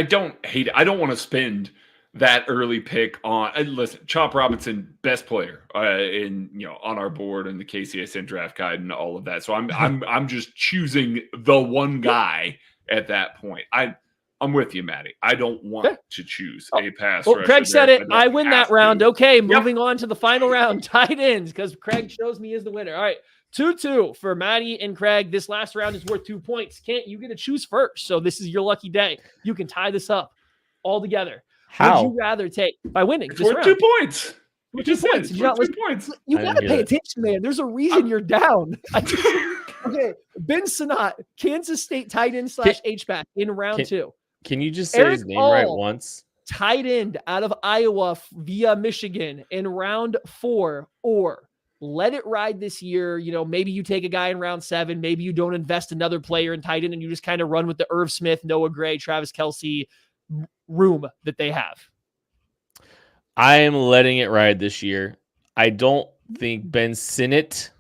S4: don't hate it. I don't want to spend that early pick on. Listen, Chop Robinson, best player on our board and the KCSN draft guide and all of that. So I'm just choosing the one guy at that point. I'm with you, Maddy. I don't want to choose a pass rusher.
S1: Craig said it. I win that round. Okay, moving on to the final round, tight ends, because Craig shows me is the winner. All right, 2-2 for Maddy and Craig. This last round is worth 2 points. Kent, you get to choose first, so this is your lucky day. You can tie this up all together.
S2: How?
S1: Would you rather take by winning?
S4: It's worth 2 points.
S1: You just points. You got to pay attention, man. There's a reason you're down. Okay, Ben Sinnott, Kansas State tight end / H-back in round 2.
S2: Can you just say
S1: Eric
S2: his name right
S1: All,
S2: once?
S1: tight end out of Iowa via Michigan in round 4, or let it ride this year. Maybe you take a guy in round 7. Maybe you don't invest another player in tight end and you just kind of run with the Irv Smith, Noah Gray, Travis Kelce room that they have.
S2: I am letting it ride this year. I don't think Ben Sinnott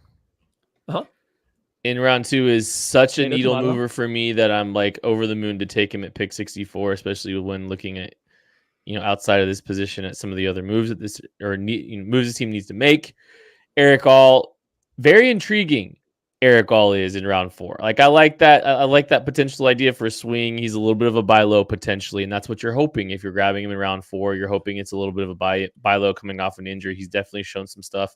S2: in round 2 is such a needle mover for me that I'm like over the moon to take him at pick 64, especially when looking at, outside of this position at some of the other moves that moves this team needs to make. Eric All, very intriguing. Eric All is in round 4. Like I like that. I like that potential idea for a swing. He's a little bit of a buy low potentially, and that's what you're hoping if you're grabbing him in round 4. You're hoping it's a little bit of a buy low coming off an injury. He's definitely shown some stuff.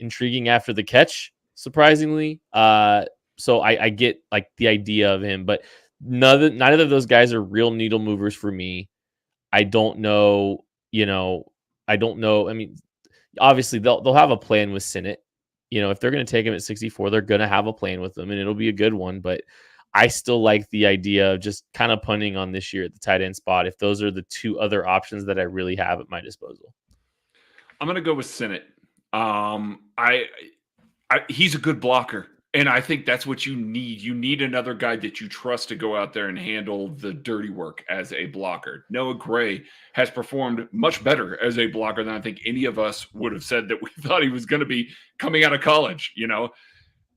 S2: Intriguing after the catch, surprisingly. So I get like the idea of him, but neither of those guys are real needle movers for me. I don't know. I don't know. I mean, obviously they'll have a plan with Sinnott. If they're going to take him at 64, they're going to have a plan with them, and it'll be a good one. But I still like the idea of just kind of punting on this year at the tight end spot if those are the 2 other options that I really have at my disposal.
S4: I'm going to go with Sinnott. He's a good blocker, and I think that's what you need. You need another guy that you trust to go out there and handle the dirty work as a blocker. Noah Gray has performed much better as a blocker than I think any of us would have said that we thought he was going to be coming out of college.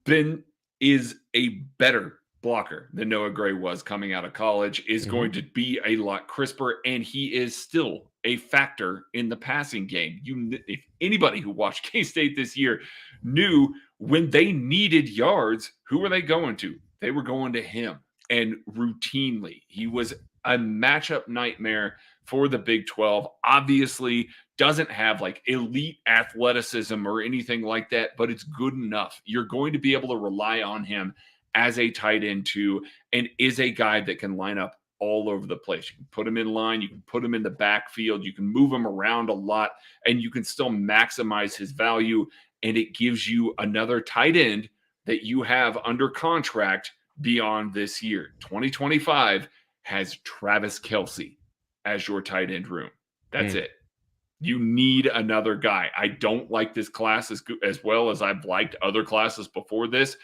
S4: Ben is a better blocker than Noah Gray was coming out of college, is going to be a lot crisper, and he is still a factor in the passing game. If anybody who watched K-State this year knew when they needed yards, who were they going to? They were going to him, and routinely. He was a matchup nightmare for the Big 12. Obviously, doesn't have like elite athleticism or anything like that, but it's good enough. You're going to be able to rely on him as a tight end too, and is a guy that can line up all over the place. You can put him in line, you can put him in the backfield, you can move him around a lot, and you can still maximize his value. And it gives you another tight end that you have under contract beyond this year. 2025 has Travis Kelce as your tight end room. That's it. You need another guy. I don't like this class as well as I've liked other classes before this.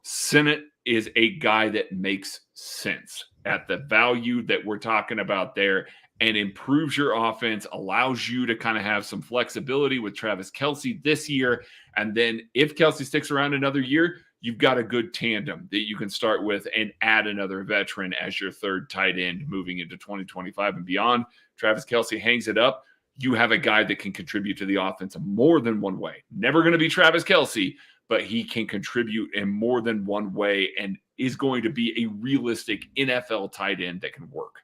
S4: Sinnott is a guy that makes sense at the value that we're talking about there, and improves your offense, allows you to kind of have some flexibility with Travis Kelce this year. And then if Kelce sticks around another year, you've got a good tandem that you can start with and add another veteran as your third tight end moving into 2025 and beyond. Travis Kelce hangs it up. You have a guy that can contribute to the offense more than one way. Never going to be Travis Kelce, but he can contribute in more than one way and is going to be a realistic NFL tight end that can work.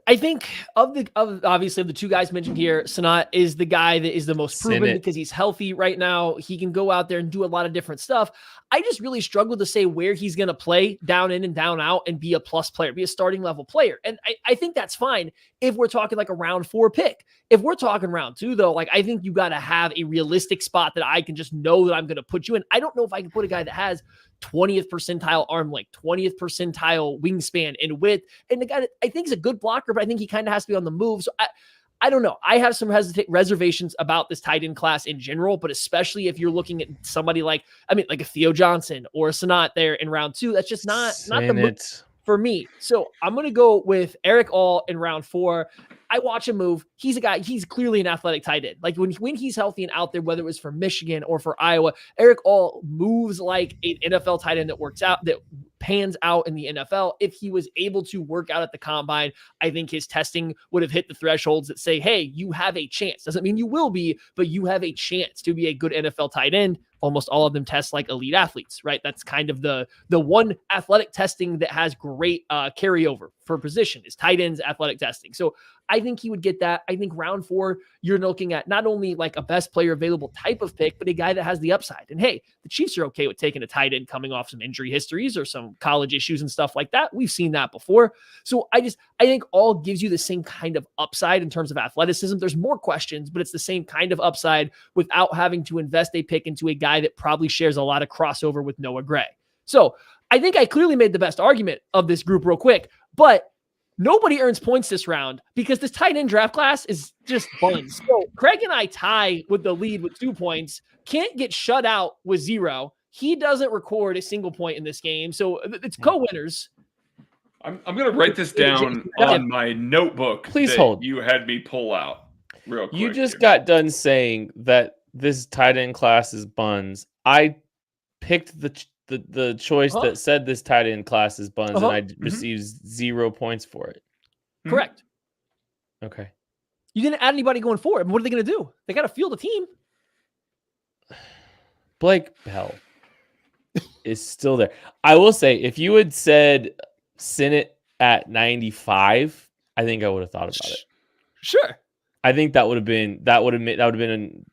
S1: I think of obviously the 2 guys mentioned here, Sinnott is the guy that is the most proven because he's healthy right now. He can go out there and do a lot of different stuff. I just really struggle to say where he's going to play down in and down out and be a plus player, be a starting level player. And I think that's fine if we're talking like a round 4 pick. If we're talking round 2, though, like I think you got to have a realistic spot that I can just know that I'm going to put you in. I don't know if I can put a guy that has 20th percentile arm length, 20th percentile wingspan and width. And the guy that I think is a good blocker, but I think he kind of has to be on the move. So I don't know. I have some reservations about this tight end class in general, but especially if you're looking at somebody like a Theo Johnson or a Sinnott there in round 2, that's just not the move for me. So I'm going to go with Eric All in round 4. I watch him move. He's a guy, he's clearly an athletic tight end. Like when he's healthy and out there, whether it was for Michigan or for Iowa, Eric All moves like an NFL tight end that works out, that pans out in the NFL. If he was able to work out at the combine, I think his testing would have hit the thresholds that say, hey, you have a chance. Doesn't mean you will be, but you have a chance to be a good NFL tight end. Almost all of them test like elite athletes, right? That's kind of the one athletic testing that has great carryover for position is tight ends athletic testing. So I think he would get that. I think round 4, you're looking at not only like a best player available type of pick, but a guy that has the upside. And hey, the Chiefs are okay with taking a tight end coming off some injury histories or some college issues and stuff like that. We've seen that before. So I think All gives you the same kind of upside in terms of athleticism. There's more questions, but it's the same kind of upside without having to invest a pick into a guy guy that probably shares a lot of crossover with Noah Gray. So I think I clearly made the best argument of this group real quick, but nobody earns points this round because this tight end draft class is just buns. So Craig and I tie with the lead with 2 points. Can't get shut out with 0. He doesn't record a single point in this game. So it's co-winners.
S4: I'm going to write this down on my notebook.
S2: Please
S4: that
S2: hold.
S4: You had me pull out real quick.
S2: You just got done saying that this tight end class is buns. I picked the choice that said this tight end class is buns, and I received 0 points for it.
S1: Correct.
S2: Okay.
S1: You didn't add anybody going forward. What are they going to do? They got to field a team.
S2: Blake Bell is still there. I will say, if you had said Sinnott at 95, I think I would have thought about it.
S1: Sure.
S2: I think that would have been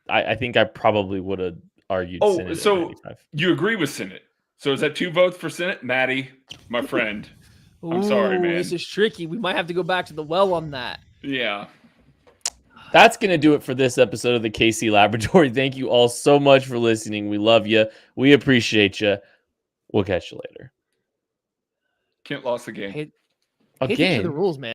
S2: I think I probably would have argued Sinnott at 95.
S4: You agree with Sinnott. So is that 2 votes for Sinnott? Maddie, my friend. I'm sorry, man.
S1: This is tricky. We might have to go back to the well on that.
S4: Yeah.
S2: That's going to do it for this episode of the KC Laboratory. Thank you all so much for listening. We love you. We appreciate you. We'll catch you later.
S4: Kent lost the game.
S1: Hate the rules, man.